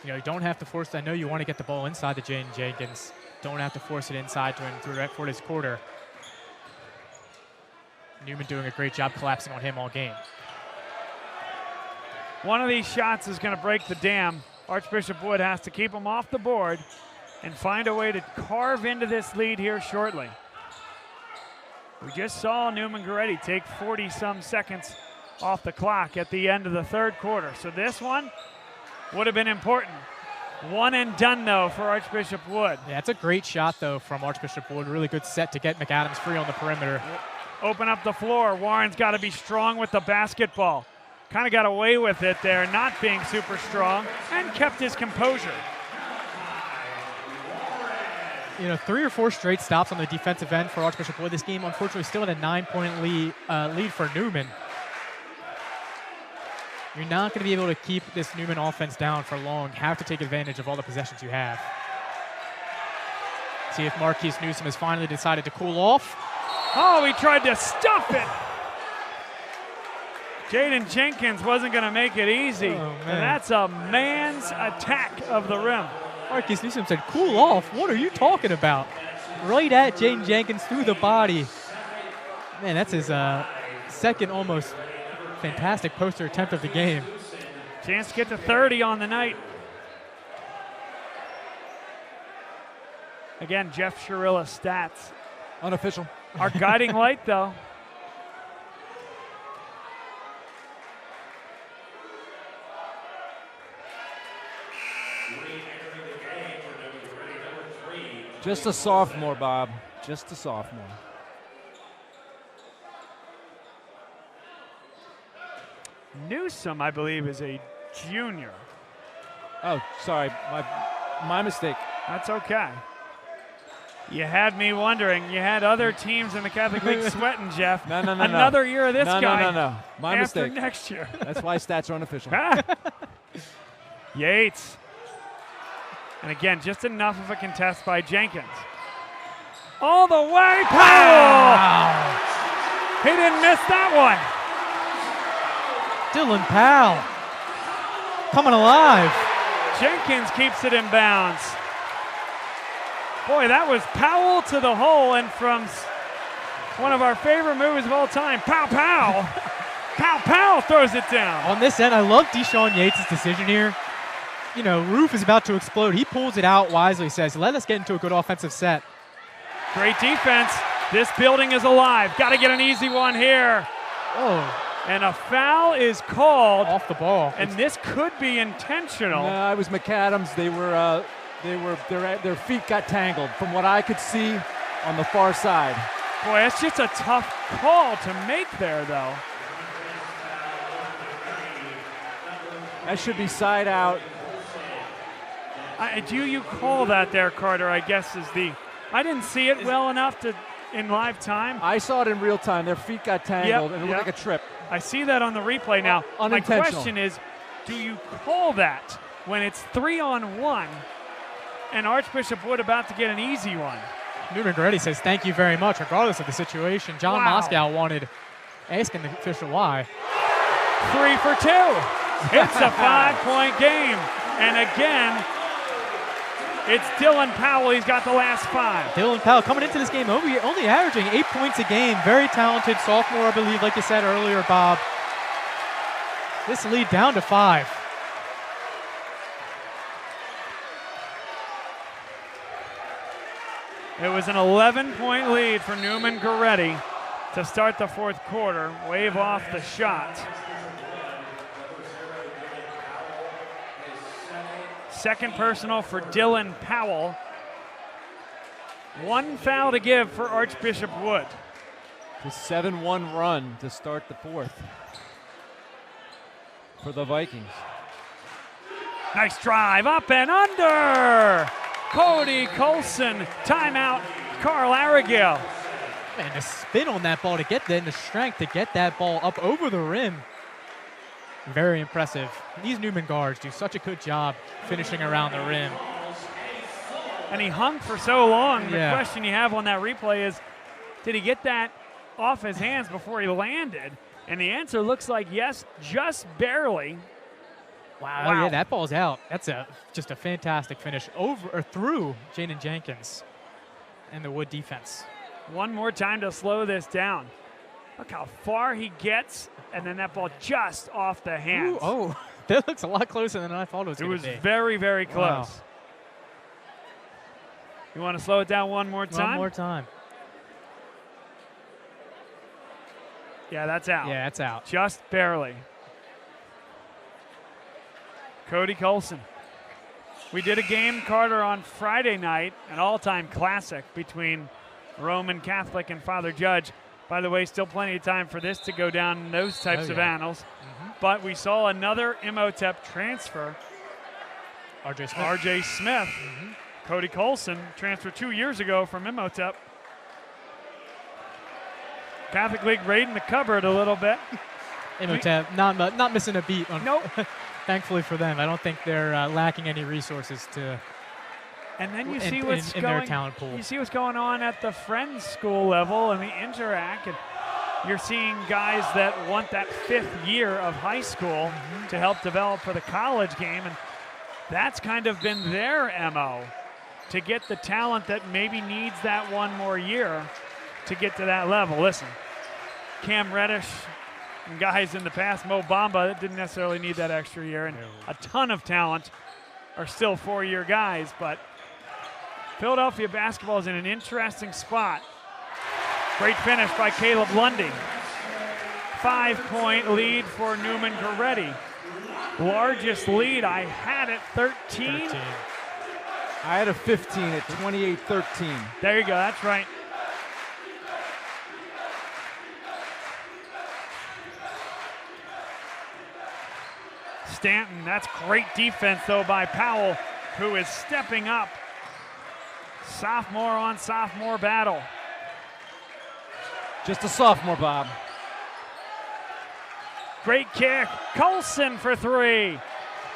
[SPEAKER 2] You know, you don't have to force it. I know you want to get the ball inside to Jaden Jenkins. Don't have to force it inside to him for this quarter. Neumann doing a great job collapsing on him all game.
[SPEAKER 3] One of these shots is going to break the dam. Archbishop Wood has to keep him off the board and find a way to carve into this lead here shortly. We just saw Neumann Goretti take 40-some seconds off the clock at the end of the third quarter. So this one would have been important. One and done, though, for Archbishop Wood.
[SPEAKER 2] Yeah, it's a great shot, though, from Archbishop Wood. Really good set to get McAdams free on the perimeter.
[SPEAKER 3] open up the floor. Warren's got to be strong with the basketball. Kind of got away with it there, not being super strong, and kept his composure.
[SPEAKER 2] 3 or 4 straight stops on the defensive end for Archbishop Wood. This game, unfortunately, still at a 9-point lead for Neumann. You're not going to be able to keep this Neumann offense down for long. Have to take advantage of all the possessions you have. See if Marquise Newsom has finally decided to cool off.
[SPEAKER 3] Oh, he tried to stuff it. Jaden Jenkins wasn't going to make it easy. And that's a man's attack of the rim.
[SPEAKER 2] Marquise Newsom said, cool off. What are you talking about? Right at Jaden Jenkins through the body. Man, that's his second almost fantastic poster attempt of the game.
[SPEAKER 3] Chance to get to 30 on the night. Again, Jeff Sharilla stats.
[SPEAKER 1] Unofficial.
[SPEAKER 3] Our guiding light, though.
[SPEAKER 1] Just a sophomore, Bob. Just a sophomore.
[SPEAKER 3] Newsom, I believe, is a junior.
[SPEAKER 1] Oh, sorry. My mistake.
[SPEAKER 3] That's okay. You had me wondering. You had other teams in the Catholic League sweating, Jeff.
[SPEAKER 1] No.
[SPEAKER 3] Another year of this guy.
[SPEAKER 1] No. My
[SPEAKER 3] after
[SPEAKER 1] mistake.
[SPEAKER 3] Next year.
[SPEAKER 1] That's why stats are unofficial.
[SPEAKER 3] Yates. And again, just enough of a contest by Jenkins. All the way, Powell!
[SPEAKER 2] Wow.
[SPEAKER 3] He didn't miss that one.
[SPEAKER 2] Dylan Powell coming alive.
[SPEAKER 3] Jenkins keeps it in bounds. Boy, that was Powell to the hole, and from one of our favorite movies of all time, Pow Pow. Pow Pow throws it down.
[SPEAKER 2] On this end, I love Deshaun Yates' decision here. Roof is about to explode. He pulls it out wisely, says, let us get into a good offensive set.
[SPEAKER 3] Great defense. This building is alive. Got to get an easy one here.
[SPEAKER 2] Oh.
[SPEAKER 3] And a foul is called.
[SPEAKER 2] Off the ball.
[SPEAKER 3] And this could be intentional.
[SPEAKER 1] No, it was McAdams. Their feet got tangled from what I could see on the far side.
[SPEAKER 3] Boy, that's just a tough call to make there, though.
[SPEAKER 1] That should be side out.
[SPEAKER 3] Do you call that there, Carter? I guess is the. I didn't see it well enough in live time.
[SPEAKER 1] I saw it in real time. Their feet got tangled, and it looked like a trip.
[SPEAKER 3] I see that on the replay now. My question is, do you call that when it's 3-on-1 and Archbishop Wood about to get an easy one?
[SPEAKER 2] Neumann Goretti says thank you very much, regardless of the situation. John Moscow asking the official why.
[SPEAKER 3] 3 for 2. It's a 5-point game. And again, it's Dylan Powell. He's got the last 5.
[SPEAKER 2] Dylan Powell coming into this game only averaging 8 points a game. Very talented sophomore, I believe, like you said earlier, Bob. This lead down to 5.
[SPEAKER 3] It was an 11-point lead for Neumann Goretti to start the fourth quarter. Wave off the shot. Second personal for Dylan Powell. 1 foul to give for Archbishop Wood.
[SPEAKER 1] The 7-1 run to start the fourth for the Vikings.
[SPEAKER 3] Nice drive, up and under. Cody Colson, timeout, Carl Arregale.
[SPEAKER 2] Man, the spin on that ball to get that and the strength to get that ball up over the rim. Very impressive. These Neumann guards do such a good job finishing around the rim.
[SPEAKER 3] And he hung for so long. The question you have on that replay is, did he get that off his hands before he landed? And the answer looks like yes, just barely.
[SPEAKER 2] Wow. Oh, yeah, that ball's out. That's just a fantastic finish over or through Jaden Jenkins and the Wood defense.
[SPEAKER 3] One more time to slow this down. Look how far he gets, and then that ball just off the hands.
[SPEAKER 2] Ooh, oh, that looks a lot closer than I thought it was going to be.
[SPEAKER 3] It was very, very close. Wow. You want to slow it down one more time?
[SPEAKER 2] One more time.
[SPEAKER 3] Yeah, that's out.
[SPEAKER 2] Yeah, that's out.
[SPEAKER 3] Just barely. Cody Colson. We did a game, Carter, on Friday night, an all-time classic between Roman Catholic and Father Judge. By the way, still plenty of time for this to go down in those types of annals.
[SPEAKER 2] Mm-hmm.
[SPEAKER 3] But we saw another Imhotep transfer. R.J. Smith.
[SPEAKER 2] Mm-hmm.
[SPEAKER 3] Cody Colson transferred 2 years ago from Imhotep. Catholic League raiding the cupboard a little bit.
[SPEAKER 2] Imhotep not missing a beat.
[SPEAKER 3] Nope.
[SPEAKER 2] Thankfully for them. I don't think they're lacking any resources to.
[SPEAKER 3] And then you see
[SPEAKER 2] in their talent pool.
[SPEAKER 3] You see what's going on at the Friends School level and the Interac, and you're seeing guys that want that 5th year of high school to help develop for the college game, and that's kind of been their MO, to get the talent that maybe needs that one more year to get to that level. Listen, Cam Reddish and guys in the past, Mo Bamba, that didn't necessarily need that extra year, and a ton of talent are still 4-year guys, but Philadelphia basketball is in an interesting spot. Great finish by Caleb Lundy. 5-point lead for Neumann Goretti. Largest lead I had at 13.
[SPEAKER 1] I had a 15 at 28-13.
[SPEAKER 3] There you go, that's right. Stanton, that's great defense though by Powell, who is stepping up. Sophomore on sophomore battle.
[SPEAKER 1] Just a sophomore, Bob.
[SPEAKER 3] Great kick. Colson for 3.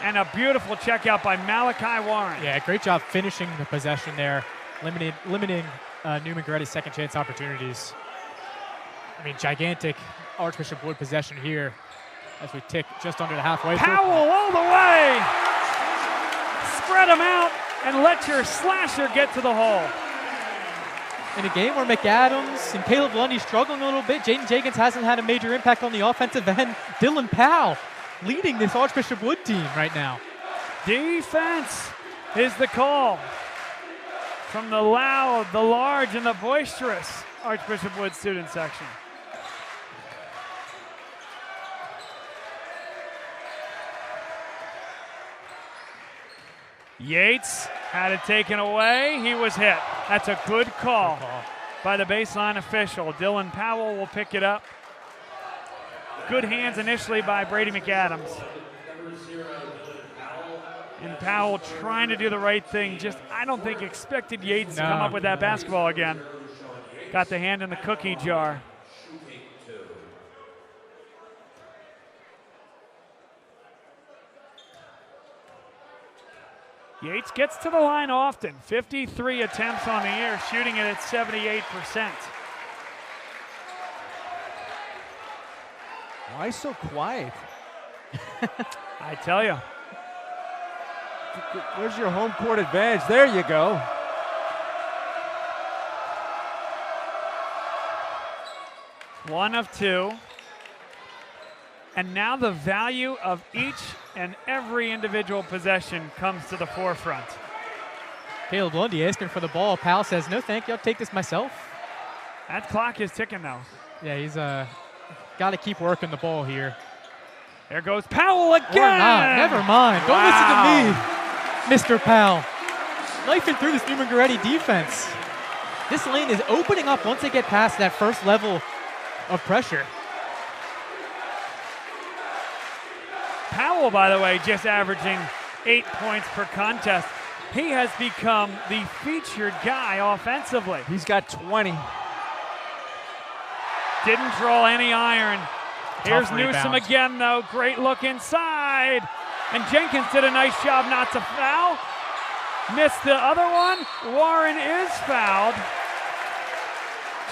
[SPEAKER 3] And a beautiful checkout by Malachi Warren.
[SPEAKER 2] Yeah, great job finishing the possession there, limiting Neumann Goretti's second chance opportunities. I mean, gigantic Archbishop Wood possession here as we tick just under the halfway point.
[SPEAKER 3] Powell all the way. Spread them out and let your slasher get to the hole.
[SPEAKER 2] In a game where McAdams and Caleb Lundy struggling a little bit, Jaden Jenkins hasn't had a major impact on the offensive end. Dylan Powell leading this Archbishop Wood team right now.
[SPEAKER 3] Defense is the call from the loud, the large, and the boisterous Archbishop Wood student section. Yates had it taken away. He was hit. That's a good call by the baseline official. Dylan Powell will pick it up. Good hands initially by Brady McAdams. And Powell trying to do the right thing. Just, I don't think expected Yates to come up with that basketball again. Got the hand in the cookie jar. Yates gets to the line often. 53 attempts on the year, shooting it at 78%.
[SPEAKER 1] Why so quiet?
[SPEAKER 3] I tell you.
[SPEAKER 1] Where's your home court advantage? There you go.
[SPEAKER 3] One of 2. And now the value of each and every individual possession comes to the forefront.
[SPEAKER 2] Caleb Lundy asking for the ball. Powell says, no thank you, I'll take this myself.
[SPEAKER 3] That clock is ticking though.
[SPEAKER 2] Yeah, he's got to keep working the ball here.
[SPEAKER 3] There goes Powell again.
[SPEAKER 2] Or not, never mind. Don't listen to me, Mr. Powell. Knifing through this Neumann Goretti defense. This lane is opening up once they get past that first level of pressure.
[SPEAKER 3] Powell, by the way, just averaging 8 points per contest. He has become the featured guy offensively.
[SPEAKER 1] He's got 20.
[SPEAKER 3] Didn't draw any iron. Here's
[SPEAKER 2] rebound.
[SPEAKER 3] Newsom again, though. Great look inside. And Jenkins did a nice job not to foul. Missed the other one. Warren is fouled.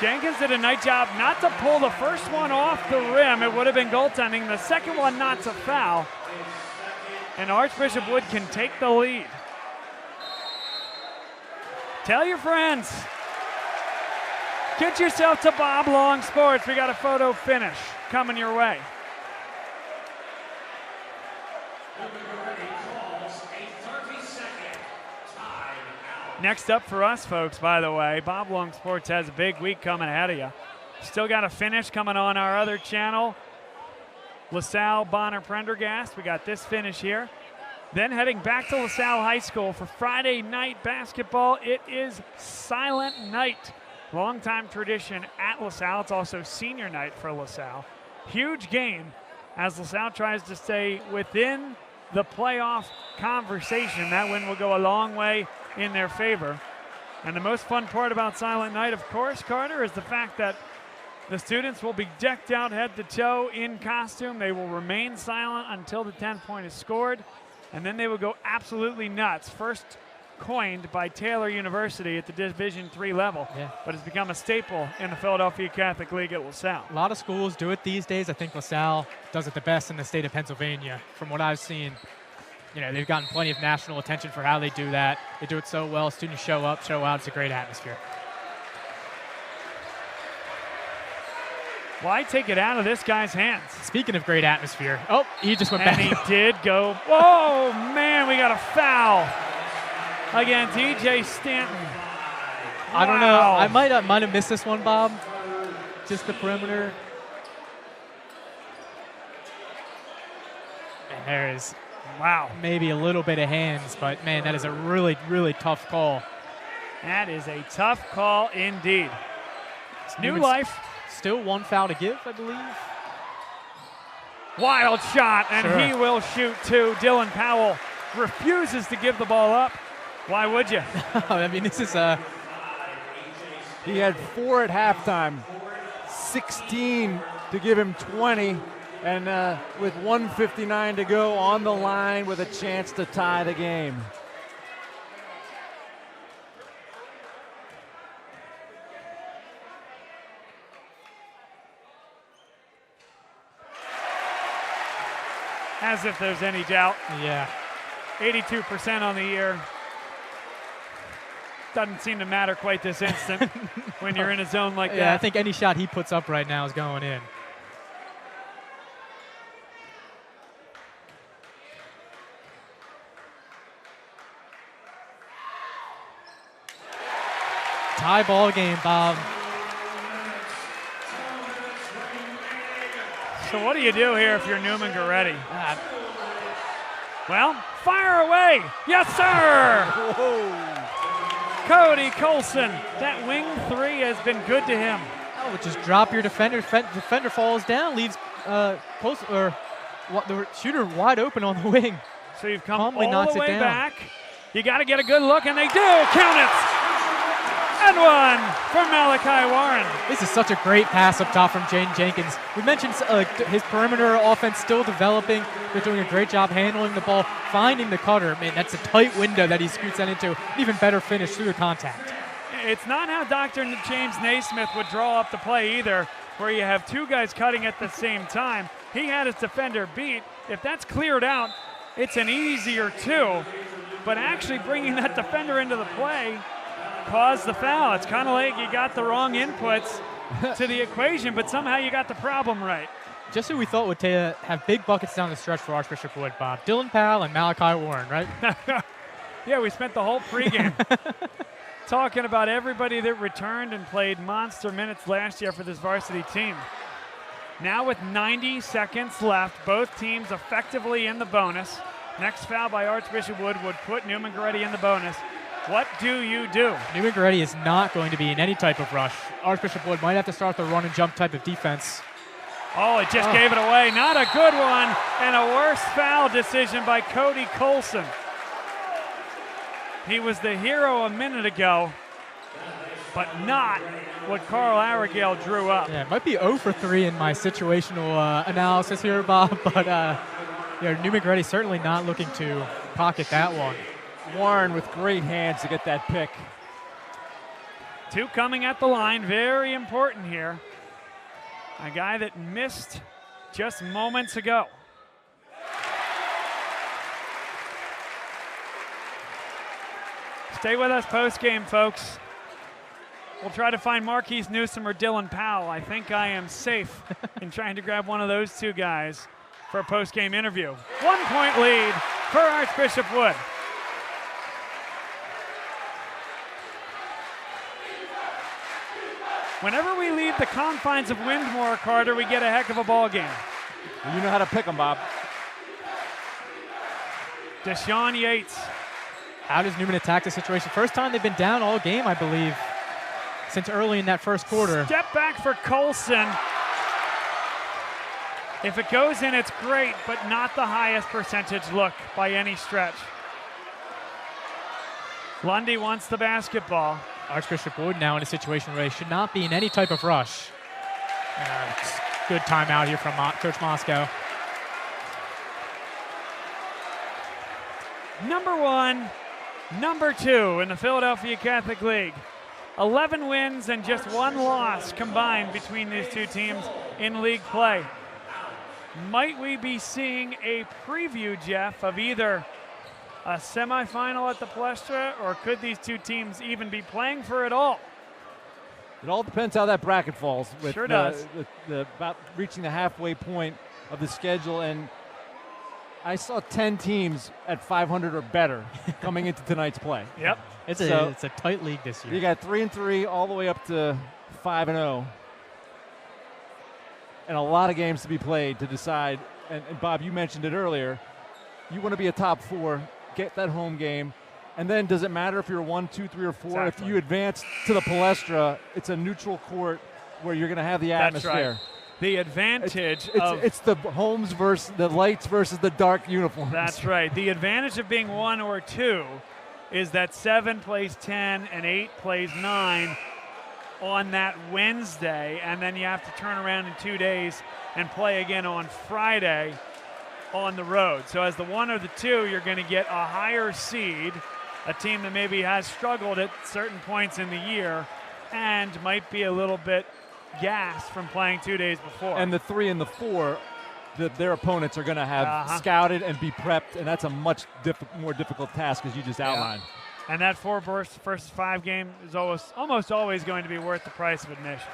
[SPEAKER 3] Jenkins did a nice job not to pull the first one off the rim. It would have been goaltending. The second one not to foul. And Archbishop Wood can take the lead. Tell your friends. Get yourself to Bob Long Sports. We got a photo finish coming your way. Next up for us, folks, by the way, Bob Long Sports has a big week coming ahead of you. Still got a finish coming on our other channel, LaSalle Bonner Prendergast. We got this finish here. Then heading back to LaSalle High School for Friday night basketball. It is silent night Longtime tradition at LaSalle. It's also senior night for LaSalle. Huge game as LaSalle tries to stay within the playoff conversation. That win will go a long way in their favor. And the most fun part about Silent Night, of course, Carter, is the fact that the students will be decked out head to toe in costume. They will remain silent until the 10th point is scored, and then they will go absolutely nuts. First coined by Taylor University at the Division III level, but has become a staple in the Philadelphia Catholic League at LaSalle.
[SPEAKER 2] A lot of schools do it these days. I think LaSalle does it the best in the state of Pennsylvania. From what I've seen, you know, they've gotten plenty of national attention for how they do that. They do it so well. Students show up, show out. It's a great atmosphere.
[SPEAKER 3] Why take it out of this guy's hands?
[SPEAKER 2] Speaking of great atmosphere, oh, he just went back.
[SPEAKER 3] And he did go, whoa, man, we got a foul against DJ Stanton.
[SPEAKER 2] I don't know. I might have missed this one, Bob. Just the perimeter. And there is maybe a little bit of hands, but, man, that is a really, really tough call.
[SPEAKER 3] That is a tough call indeed. It's new life.
[SPEAKER 2] Still one foul to give, I believe.
[SPEAKER 3] Wild shot, and he will shoot too. Dylan Powell refuses to give the ball up. Why would you?
[SPEAKER 2] I mean, this is
[SPEAKER 1] He had 4 at halftime, 16 to give him 20, and with 1:59 to go on the line with a chance to tie the game.
[SPEAKER 3] As if there's any doubt.
[SPEAKER 2] Yeah.
[SPEAKER 3] 82% on the year. Doesn't seem to matter quite this instant when you're in a zone like that.
[SPEAKER 2] Yeah, I think any shot he puts up right now is going in. Tie ball game, Bob.
[SPEAKER 3] So what do you do here if you're Neumann Goretti? Well, fire away. Yes, sir. Cody Colson. That wing three has been good to him.
[SPEAKER 2] Oh, just drop your defender. Defender falls down, leaves Colson, or the shooter wide open on the wing.
[SPEAKER 3] So you've come
[SPEAKER 2] Calmly
[SPEAKER 3] all
[SPEAKER 2] knocks
[SPEAKER 3] the
[SPEAKER 2] it
[SPEAKER 3] way
[SPEAKER 2] down.
[SPEAKER 3] back. You got to get a good look, and they do. Count it. And one for Malachi Warren.
[SPEAKER 2] This is such a great pass up top from Jane Jenkins. We mentioned his perimeter offense still developing. They're doing a great job handling the ball, finding the cutter. Man, that's a tight window that he scoots that into. Even better finish through the contact.
[SPEAKER 3] It's not how Dr. James Naismith would draw up the play either, where you have two guys cutting at the same time. He had his defender beat. If that's cleared out, it's an easier two. But actually bringing that defender into the play caused the foul. It's kind of like you got the wrong inputs to the equation, but somehow you got the problem right.
[SPEAKER 2] Just who we thought would have big buckets down the stretch for Archbishop Wood, Bob. Dylan Powell and Malachi Warren, right?
[SPEAKER 3] Yeah, we spent the whole pregame talking about everybody that returned and played monster minutes last year for this varsity team. Now with 90 seconds left, both teams effectively in the bonus. Next foul by Archbishop Wood would put Neumann Goretti in the bonus. What do you do?
[SPEAKER 2] Neumann Goretti is not going to be in any type of rush. Archbishop Wood might have to start the run and jump type of defense.
[SPEAKER 3] Oh, it just gave it away. Not a good one, and a worse foul decision by Cody Colson. He was the hero a minute ago, but not what Carl Arragale drew up.
[SPEAKER 2] Yeah, it might be 0 for 3 in my situational analysis here, Bob, but Neumann Goretti certainly not looking to pocket that one.
[SPEAKER 1] Warren with great hands to get that pick.
[SPEAKER 3] Two coming at the line, very important here. A guy that missed just moments ago. Stay with us post-game, folks. We'll try to find Marquise Newsom or Dylan Powell. I think I am safe in trying to grab one of those two guys for a post-game interview. 1 point lead for Archbishop Wood. Whenever we leave the confines of Windmore, Carter, we get a heck of a ball game.
[SPEAKER 1] You know how to pick them, Bob.
[SPEAKER 3] Deshaun Yates.
[SPEAKER 2] How does Neumann attack the situation? First time they've been down all game, I believe. since early in that first quarter.
[SPEAKER 3] Step back for Colson. If it goes in, it's great, but not the highest percentage look by any stretch. Lundy wants the basketball.
[SPEAKER 2] Archbishop Wood now in a situation where he should not be in any type of rush. Good timeout here from Coach Moscow.
[SPEAKER 3] Number 1, number 2 in the Philadelphia Catholic League. 11 wins and just 1 loss combined between these two teams in league play. Might we be seeing a preview, Jeff, of either a semifinal at the Palestra, or could these two teams even be playing for it all?
[SPEAKER 1] It all depends how that bracket falls. With
[SPEAKER 3] Sure does.
[SPEAKER 1] the about reaching the halfway point of the schedule, and I saw 10 teams at 500 or better coming into tonight's play.
[SPEAKER 3] Yep.
[SPEAKER 2] It's a tight league this year.
[SPEAKER 1] You got 3-3 all the way up to 5-0. And a lot of games to be played to decide. And Bob, you mentioned it earlier. You want to be a top 4, get that home game. And then does it matter if you're 1, 2, 3, or 4?
[SPEAKER 3] Exactly.
[SPEAKER 1] If you advance to the Palestra, it's a neutral court where you're going to have the atmosphere.
[SPEAKER 3] That's right. The advantage
[SPEAKER 1] it's the homes versus the lights versus the dark uniforms.
[SPEAKER 3] That's right. The advantage of being 1 or 2 is that 7 plays 10 and 8 plays 9 on that Wednesday, and then you have to turn around in 2 days and play again on Friday on the road. So as the 1 or the 2, you're going to get a higher seed, a team that maybe has struggled at certain points in the year and might be a little bit gassed from playing 2 days before.
[SPEAKER 1] And the 3 and the 4, their opponents are going to have scouted and be prepped, and that's a much more difficult task, as you just outlined.
[SPEAKER 3] And that 4 versus 5 game is almost always going to be worth the price of admission.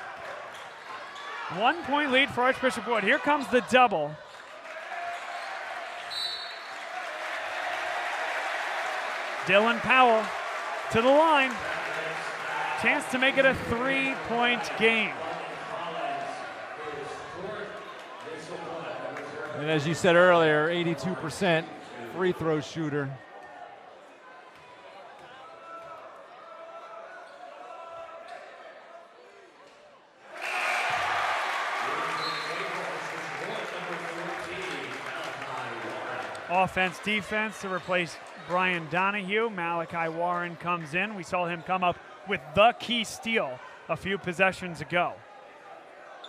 [SPEAKER 3] 1 point lead for Archbishop Wood. Here comes the double. Dylan Powell to the line. Chance to make it a 3-point game.
[SPEAKER 1] And as you said earlier, 82% free throw shooter.
[SPEAKER 3] Offense, defense to replace Brian Donahue. Malachi Warren comes in. We saw him come up with the key steal a few possessions ago.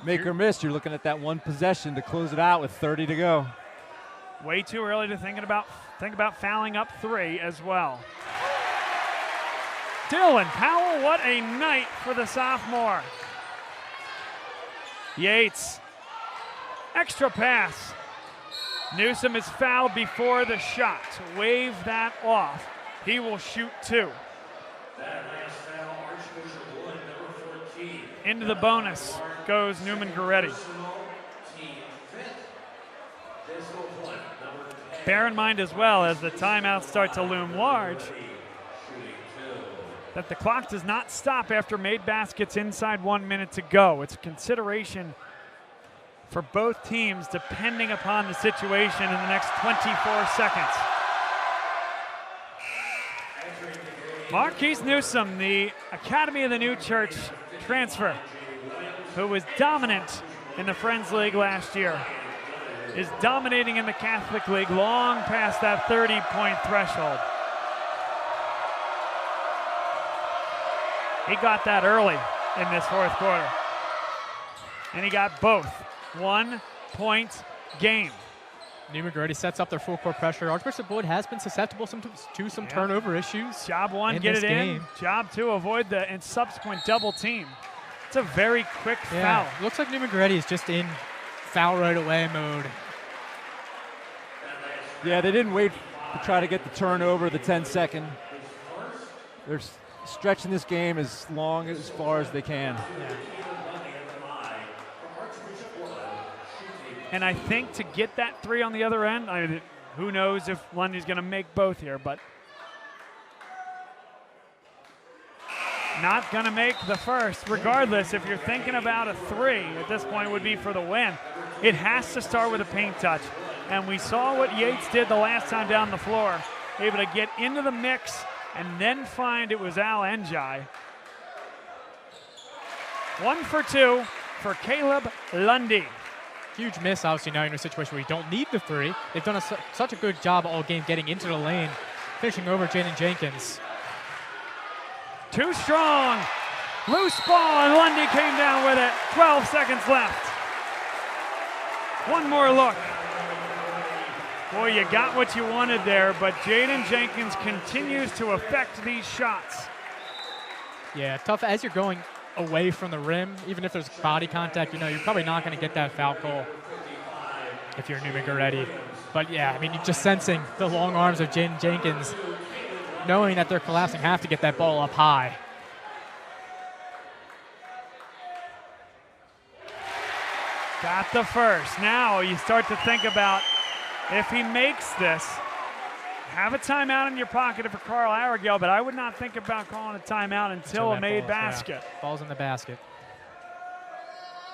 [SPEAKER 1] Make or miss, you're looking at that one possession to close it out with 30 to go.
[SPEAKER 3] Way too early to think about fouling up 3 as well. Dylan Powell, what a night for the sophomore. Yates, extra pass. Newsom is fouled before the shot. Wave that off. He will shoot 2. Into the bonus goes Neumann Goretti. Bear in mind as well, as the timeouts start to loom large, that the clock does not stop after made baskets inside 1 minute to go. It's a consideration for both teams depending upon the situation in the next 24 seconds. Marquise Newsom, the Academy of the New Church transfer, who was dominant in the Friends League last year, is dominating in the Catholic League long past that 30-point threshold. He got that early in this 4th quarter. And he got both. 1-point game.
[SPEAKER 2] Neumann Goretti sets up their full court pressure. Archbishop Wood has been susceptible to some turnover issues.
[SPEAKER 3] Job 1, get it in. Job 2, avoid the subsequent double team. It's a very quick foul.
[SPEAKER 2] Looks like Neumann Goretti is just in foul right away mode.
[SPEAKER 1] Yeah, they didn't wait to try to get the turnover, the 10-second. They're stretching this game as far as they can.
[SPEAKER 3] And I think to get that 3 on the other end, who knows if Lundy's going to make both here, but not going to make the first. Regardless, if you're thinking about a 3 at this point, would be for the win. It has to start with a paint touch. And we saw what Yates did the last time down the floor, able to get into the mix and then find it was Al Njai 1 for 2 for Caleb Lundy.
[SPEAKER 2] Huge miss, obviously, now you're in a situation where you don't need the three. They've done such a good job all game getting into the lane, finishing over Jaden Jenkins.
[SPEAKER 3] Too strong. Loose ball, and Lundy came down with it. 12 seconds left. One more look. Boy, you got what you wanted there, but Jaden Jenkins continues to affect these shots.
[SPEAKER 2] Yeah, tough as you're going away from the rim. Even if there's body contact, you know, you're probably not going to get that foul call if you're Neumann Goretti. But yeah, I mean, you're just sensing the long arms of Jaden Jenkins, knowing that they're collapsing, have to get that ball up high.
[SPEAKER 3] Got the first. Now you start to think about if he makes this, have a timeout in your pocket for Carl Arragale, but I would not think about calling a timeout until a made basket.
[SPEAKER 2] Yeah. Ball's in the basket.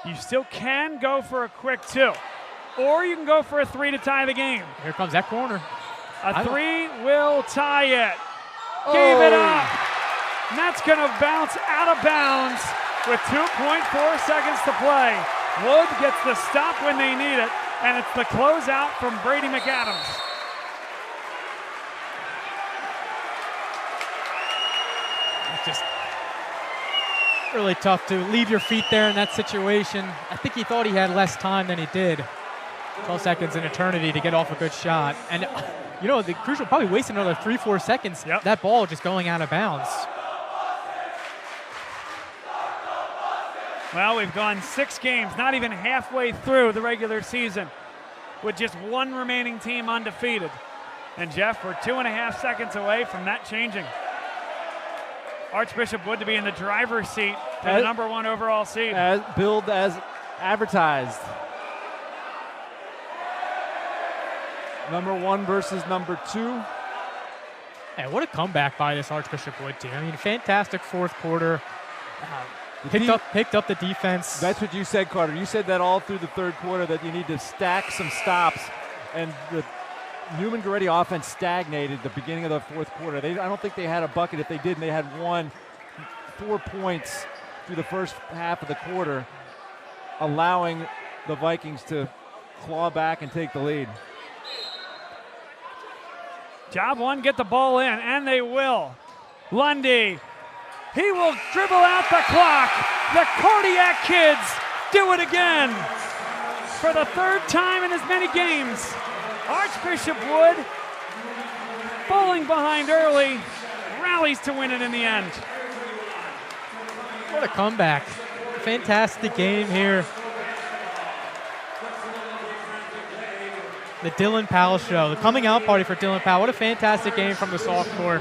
[SPEAKER 3] You still can go for a quick 2, or you can go for a 3 to tie the game.
[SPEAKER 2] Here comes that corner.
[SPEAKER 3] A 3 will tie it. Gave it up. And that's going to bounce out of bounds with 2.4 seconds to play. Wood gets the stop when they need it, and it's the closeout from Brady McAdams.
[SPEAKER 2] It's just really tough to leave your feet there in that situation. I think he thought he had less time than he did. 12 seconds in eternity to get off a good shot. And, you know, the crucial, probably wasting another 3-4 seconds.
[SPEAKER 3] Yep.
[SPEAKER 2] That ball just going out of bounds.
[SPEAKER 3] Well, we've gone 6 games, not even halfway through the regular season, with just one remaining team undefeated. And Jeff, we're 2.5 seconds away from that changing. Archbishop Wood to be in the driver's seat for the #1 overall seed.
[SPEAKER 1] Billed as advertised. #1 versus #2.
[SPEAKER 2] Hey, what a comeback by this Archbishop Wood team. I mean, fantastic fourth quarter. Picked up the defense.
[SPEAKER 1] That's what you said, Carter. You said that all through the third quarter, that you need to stack some stops. And the Neumann Goretti offense stagnated at the beginning of the fourth quarter. I don't think they had a bucket. If they did, they had 4 points through the first half of the quarter, allowing the Vikings to claw back and take the lead.
[SPEAKER 3] Job one, get the ball in, and they will. Lundy, he will dribble out the clock. The Cardiac Kids do it again for the 3rd time in as many games. Archbishop Wood, falling behind early, rallies to win it in the end.
[SPEAKER 2] What a comeback. Fantastic game here. The Dylan Powell show, the coming out party for Dylan Powell. What a fantastic game from the sophomore.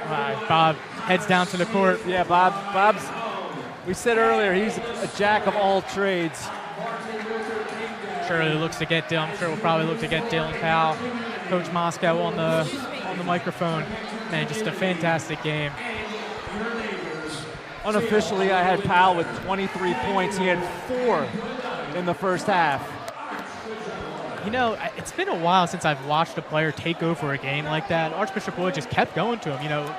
[SPEAKER 2] All right, Bob heads down to the court.
[SPEAKER 1] Yeah, Bob's, we said earlier, he's a jack of all trades.
[SPEAKER 2] Surely looks to get Dylan. I'm sure we'll probably look to get Dylan Powell. Coach Moscow on the microphone. Man, just a fantastic game.
[SPEAKER 1] Unofficially, I had Powell with 23 points. He had 4 in the first half.
[SPEAKER 2] You know, it's been a while since I've watched a player take over a game like that. Archbishop Wood just kept going to him. You know,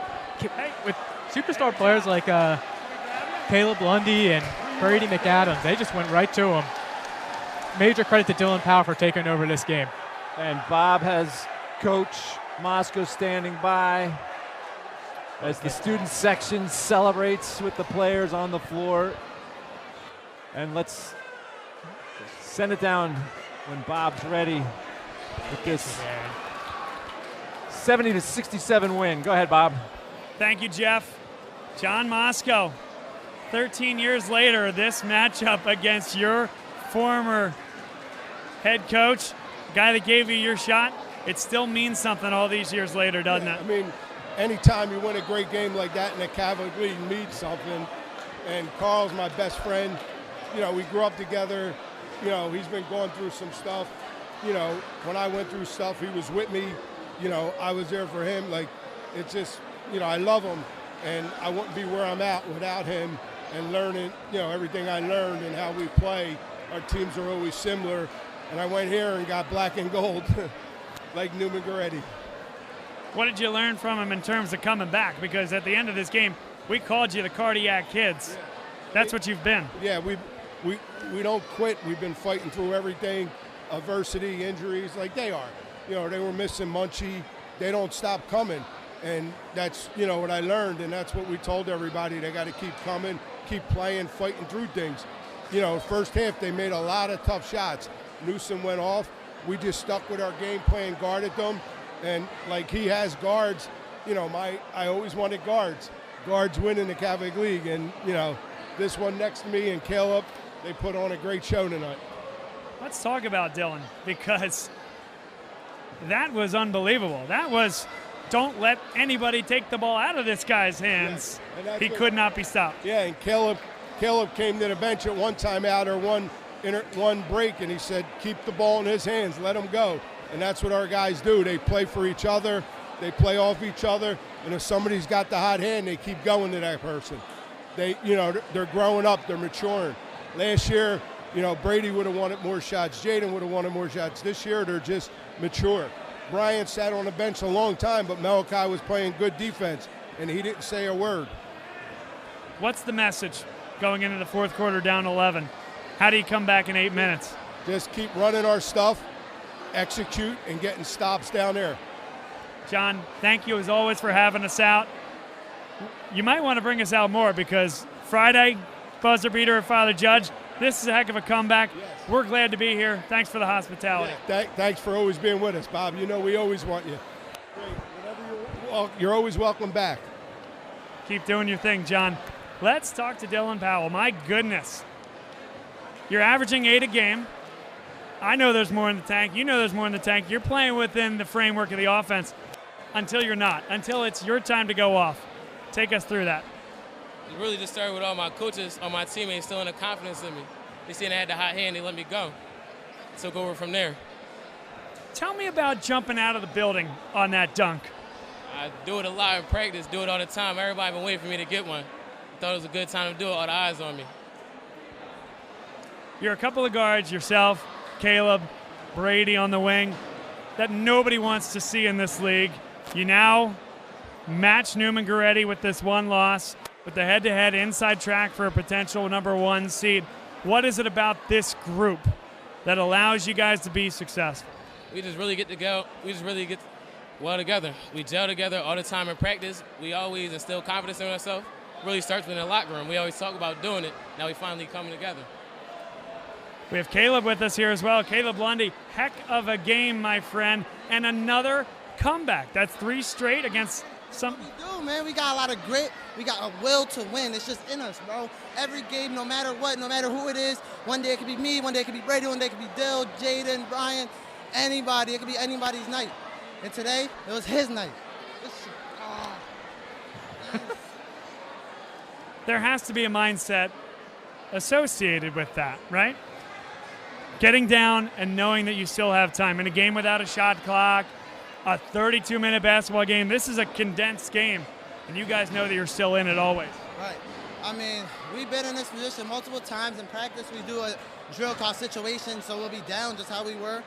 [SPEAKER 2] with superstar players like Caleb Lundy and Brady McAdams, they just went right to him. Major credit to Dylan Powell for taking over this game.
[SPEAKER 1] And Bob has Coach Moscow standing by as the student section celebrates with the players on the floor. And let's send it down when Bob's ready with this 70-67 win. Go ahead, Bob.
[SPEAKER 3] Thank you, Jeff. John Moscow, 13 years later, this matchup against your former head coach, guy that gave you your shot, it still means something all these years later, doesn't it?
[SPEAKER 5] I mean, anytime you win a great game like that in the Catholic League means something. And Carl's my best friend. You know, we grew up together. You know, he's been going through some stuff. You know, when I went through stuff, he was with me. You know, I was there for him. Like, it's just, you know, I love him. And I wouldn't be where I'm at without him and learning, you know, everything I learned and how we play. Our teams are always similar. And I went here and got black and gold like Neumann Goretti.
[SPEAKER 3] What did you learn from him in terms of coming back? Because at the end of this game, We called you the cardiac kids. That's what you've been.
[SPEAKER 5] Yeah, we don't quit. We've been fighting through everything, adversity, injuries, like they are. You know, they were missing Munchie. They don't stop coming. And that's, you know, what I learned, and that's what we told everybody. They got to keep coming, keep playing, fighting through things. You know, first half, they made a lot of tough shots. Newsom went off. We just stuck with our game plan, guarded them. And like he has guards, you know, I always wanted guards. Guards win in the Catholic League. And, you know, this one next to me and Caleb, they put on a great show tonight.
[SPEAKER 3] Let's talk about Dylan, because that was unbelievable. That was, don't let anybody take the ball out of this guy's hands. Yeah, he could not be stopped.
[SPEAKER 5] Yeah, and Caleb came to the bench at one timeout or one break, and he said, keep the ball in his hands, let him go. And that's what our guys do. They play for each other, they play off each other, and if somebody's got the hot hand, they keep going to that person. They, you know, they're growing up, they're maturing. Last year, you know, Brady would have wanted more shots, Jaden would have wanted more shots. This year, they're just mature. Brian sat on the bench a long time, but Malachi was playing good defense, and he didn't say a word.
[SPEAKER 3] What's the message going into the fourth quarter down 11? How do you come back in 8 minutes?
[SPEAKER 5] Just keep running our stuff, execute, and getting stops down there.
[SPEAKER 3] John, thank you as always for having us out. You might want to bring us out more, because Friday, buzzer beater of Father Judge, this is a heck of a comeback. Yes. We're glad to be here. Thanks for the hospitality.
[SPEAKER 5] Yeah, thanks for always being with us, Bob. You know we always want you. You're always welcome back.
[SPEAKER 3] Keep doing your thing, John. Let's talk to Dylan Powell. My goodness. You're averaging 8 a game. I know there's more in the tank. You know there's more in the tank. You're playing within the framework of the offense until you're not, until it's your time to go off. Take us through that.
[SPEAKER 6] It really just started with all my coaches, all my teammates still in the confidence in me. They seen I had the hot hand, they let me go. Took over from there.
[SPEAKER 3] Tell me about jumping out of the building on that dunk.
[SPEAKER 6] I do it a lot in practice, do it all the time. Everybody been waiting for me to get one. Thought it was a good time to do it, all the eyes on me.
[SPEAKER 3] You're a couple of guards, yourself, Caleb, Brady on the wing, that nobody wants to see in this league. You now match Neumann Goretti with this one loss, with the head-to-head inside track for a potential #1 seed. What is it about this group that allows you guys to be successful?
[SPEAKER 6] We just really get to go. We just really get well together. We gel together all the time in practice. We always instill confidence in ourselves. It really starts in the locker room. We always talk about doing it. Now we finally coming together.
[SPEAKER 3] We have Caleb with us here as well. Caleb Lundy, heck of a game, my friend, and another comeback. That's 3 straight against some.
[SPEAKER 22] We do, man. We got a lot of grit. We got a will to win. It's just in us, bro. Every game, no matter what, no matter who it is, one day it could be me, one day it could be Brady, one day it could be Dill, Jaden, Brian, anybody. It could be anybody's night. And today, it was his night.
[SPEAKER 3] There has to be a mindset associated with that, right? Getting down and knowing that you still have time. In a game without a shot clock, a 32-minute basketball game, this is a condensed game, and you guys know that you're still in it always.
[SPEAKER 22] Right. I mean, we've been in this position multiple times in practice. We do a drill call situation, so we'll be down just how we were.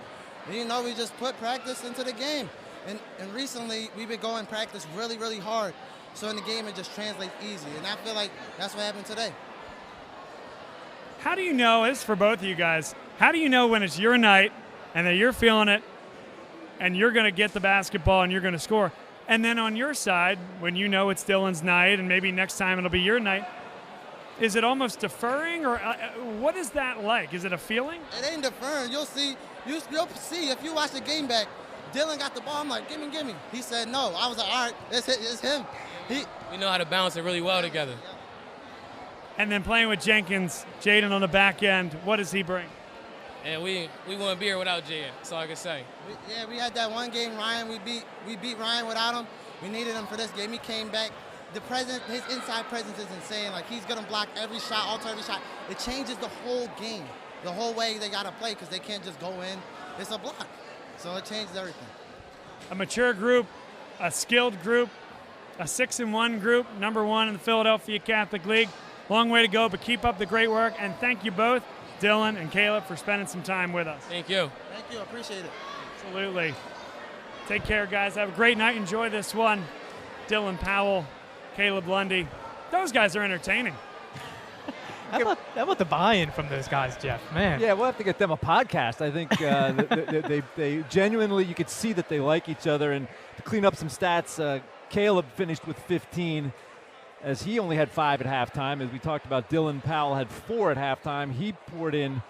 [SPEAKER 22] And, you know, we just put practice into the game. And recently, we've been going practice really, really hard. So in the game, it just translates easy. And I feel like that's what happened today.
[SPEAKER 3] How do you know, this is for both of you guys, how do you know when it's your night and that you're feeling it and you're going to get the basketball and you're going to score? And then on your side, when you know it's Dylan's night and maybe next time it'll be your night, is it almost deferring, or what is that like? Is it a feeling?
[SPEAKER 22] It ain't deferring. You'll see if you watch the game back, Dylan got the ball. I'm like, gimme. He said no. I was like, all right, it's him.
[SPEAKER 6] We know how to balance it really well together.
[SPEAKER 3] And then playing with Jenkins, Jaden on the back end, what does he bring?
[SPEAKER 6] And we wouldn't be here without Jaden. That's all I can say.
[SPEAKER 22] We had that one game, Ryan. We beat Ryan without him. We needed him for this game. He came back. His inside presence is insane. Like, he's gonna block every shot, alter every shot. It changes the whole game, the whole way they gotta play, because they can't just go in. It's a block, so it changes everything.
[SPEAKER 3] A mature group, a skilled group, a 6-1 group, #1 in the Philadelphia Catholic League. Long way to go, but keep up the great work, and thank you both, Dylan and Caleb, for spending some time with us.
[SPEAKER 6] Thank you.
[SPEAKER 22] Thank you. I appreciate it.
[SPEAKER 3] Absolutely. Take care, guys. Have a great night. Enjoy this one. Dylan Powell, Caleb Lundy. Those guys are entertaining.
[SPEAKER 2] How about the buy-in from those guys, Jeff? Man.
[SPEAKER 1] Yeah, we'll have to get them a podcast. I think they genuinely, you could see that they like each other. And to clean up some stats, Caleb finished with 15, as he only had 5 at halftime. As we talked about, Dylan Powell had 4 at halftime. He poured in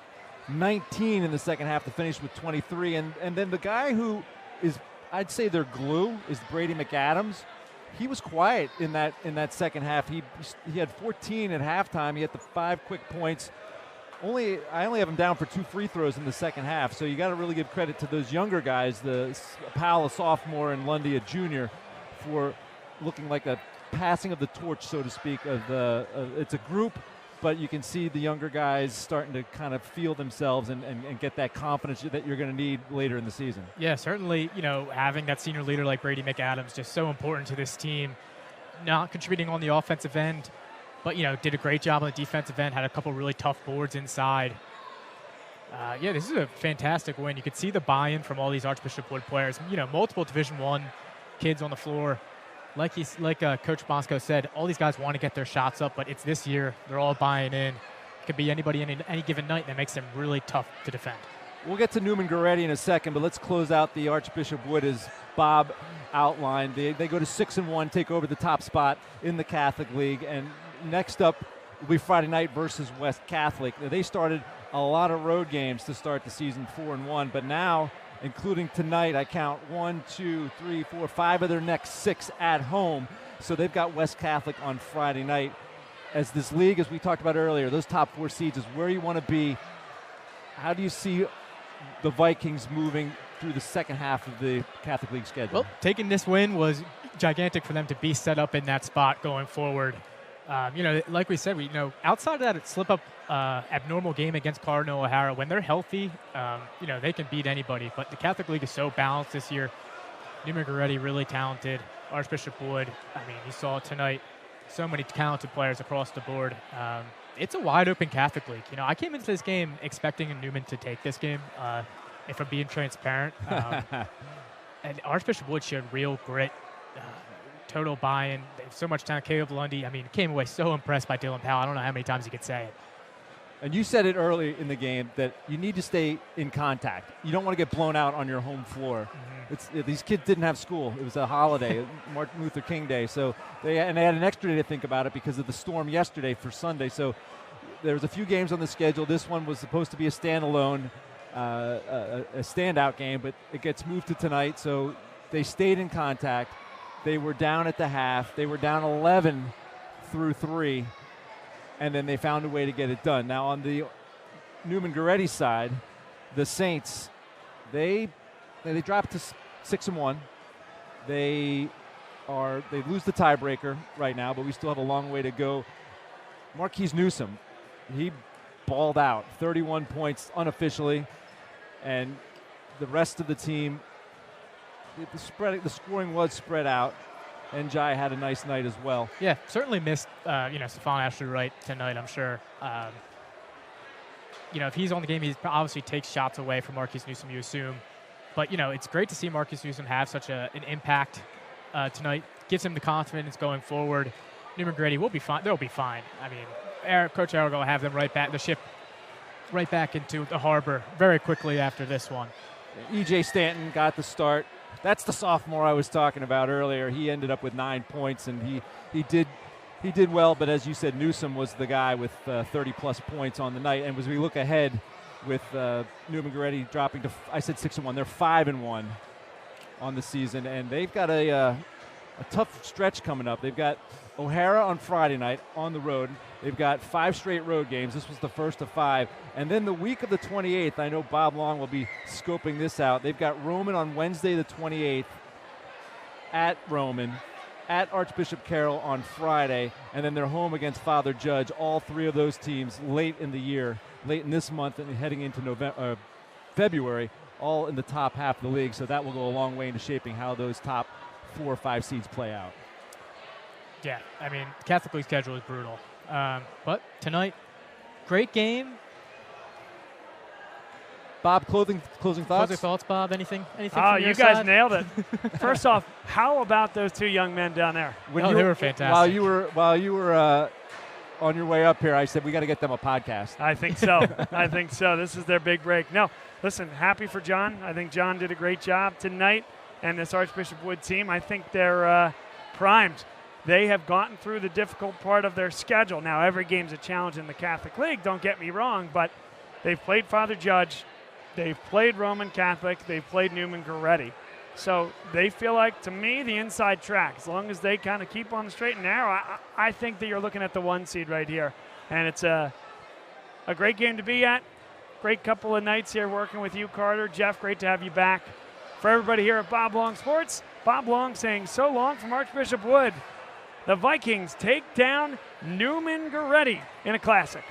[SPEAKER 1] 19 in the second half to finish with 23. And then the guy who is, I'd say their glue, is Brady McAdams. He was quiet in that second half. He had 14 at halftime. He had the 5 quick points. I only have him down for 2 free throws in the second half. So you got to really give credit to those younger guys, the Powell, a sophomore, and Lundy, a junior, for looking like a passing of the torch, so to speak. It's a group, but you can see the younger guys starting to kind of feel themselves and get that confidence that you're going to need later in the season.
[SPEAKER 2] Yeah, certainly, having that senior leader like Brady McAdams just so important to this team. Not contributing on the offensive end, but, did a great job on the defensive end, had a couple really tough boards inside. This is a fantastic win. You could see the buy-in from all these Archbishop Wood players. Multiple Division I kids on the floor. Like Coach Bosco said, all these guys want to get their shots up, but it's this year. They're all buying in. It could be anybody any given night, and that makes them really tough to defend.
[SPEAKER 1] We'll get to Neumann Goretti in a second, but let's close out the Archbishop Wood as Bob outlined. They go to 6-1, take over the top spot in the Catholic League, and next up will be Friday night versus West Catholic. They started a lot of road games to start the season 4-1, but now, including tonight, I count 1, 2, 3, 4, 5 of their next 6 at home. So they've got West Catholic on Friday night. As this league, as we talked about earlier, those top 4 seeds is where you want to be. How do you see the Vikings moving through the second half of the Catholic League schedule?
[SPEAKER 2] Well, taking this win was gigantic for them to be set up in that spot going forward. Like we said, outside of that slip-up abnormal game against Cardinal O'Hara, when they're healthy, they can beat anybody. But the Catholic League is so balanced this year. Neumann Goretti, really talented. Archbishop Wood, you saw it tonight. So many talented players across the board. It's a wide-open Catholic League. I came into this game expecting Neumann to take this game, if I'm being transparent. And Archbishop Wood showed real grit. Total buy-in. They have so much talent. Caleb Lundy, came away so impressed by Dylan Powell. I don't know how many times you could say it.
[SPEAKER 1] And you said it early in the game that you need to stay in contact. You don't want to get blown out on your home floor. Mm-hmm. These kids didn't have school. It was a holiday, Martin Luther King Day. So they had an extra day to think about it because of the storm yesterday for Sunday. So there was a few games on the schedule. This one was supposed to be a standalone, a standout game, but it gets moved to tonight. So they stayed in contact. They were down at the half. They were down 11 through 3, and then they found a way to get it done. Now, on the Neumann Goretti side, the Saints, they dropped to 6-1. They lose the tiebreaker right now, but we still have a long way to go. Marquise Newsom, he balled out, 31 points unofficially, and the rest of the team, the scoring was spread out, and Jai had a nice night as well.
[SPEAKER 2] Yeah, certainly missed, Stephon Ashley Wright tonight, I'm sure. If he's on the game, he obviously takes shots away from Marquise Newsom, you assume. But, it's great to see Marquise Newsom have such an impact tonight. Gives him the confidence going forward. Neumann Goretti will be fine. They'll be fine. Coach Arago will have them the ship right back into the harbor very quickly after this one.
[SPEAKER 1] E.J. Stanton got the start. That's the sophomore I was talking about earlier. He ended up with 9 points, and he did well. But as you said, Newsom was the guy with 30-plus points on the night. And as we look ahead with Neumann Goretti dropping to, I said 6-1. They're 5-1 on the season, and they've got a tough stretch coming up. They've got O'Hara on Friday night on the road. They've got 5 straight road games. This was the first of 5. And then the week of the 28th, I know Bob Long will be scoping this out. They've got Roman on Wednesday the 28th at Roman, at Archbishop Carroll on Friday, and then they're home against Father Judge. All 3 of those teams late in the year, late in this month and heading into February, all in the top half of the league. So that will go a long way into shaping how those top 4 or 5 seeds play out.
[SPEAKER 2] Yeah, Catholic League schedule is brutal. But tonight, great game.
[SPEAKER 1] Bob, closing thoughts?
[SPEAKER 2] Closing thoughts, Bob? Anything
[SPEAKER 3] Oh,
[SPEAKER 2] from your
[SPEAKER 3] you guys
[SPEAKER 2] side?
[SPEAKER 3] nailed it. First off, how about those two young men down there?
[SPEAKER 1] When
[SPEAKER 2] they were fantastic.
[SPEAKER 1] While you were on your way up here, I said we got to get them a podcast.
[SPEAKER 3] I think so. I think so. This is their big break. No, listen, happy for John. I think John did a great job tonight, and this Archbishop Wood team, I think they're primed. They have gotten through the difficult part of their schedule. Now, every game's a challenge in the Catholic League, don't get me wrong, but they've played Father Judge, they've played Roman Catholic, they've played Neumann Goretti. So they feel like, to me, the inside track, as long as they kind of keep on the straight and narrow, I think that you're looking at the 1 seed right here. And it's a great game to be at. Great couple of nights here working with you, Carter. Jeff, great to have you back. For everybody here at Bob Long Sports, Bob Long saying so long from Archbishop Wood. The Vikings take down Neumann Goretti in a classic.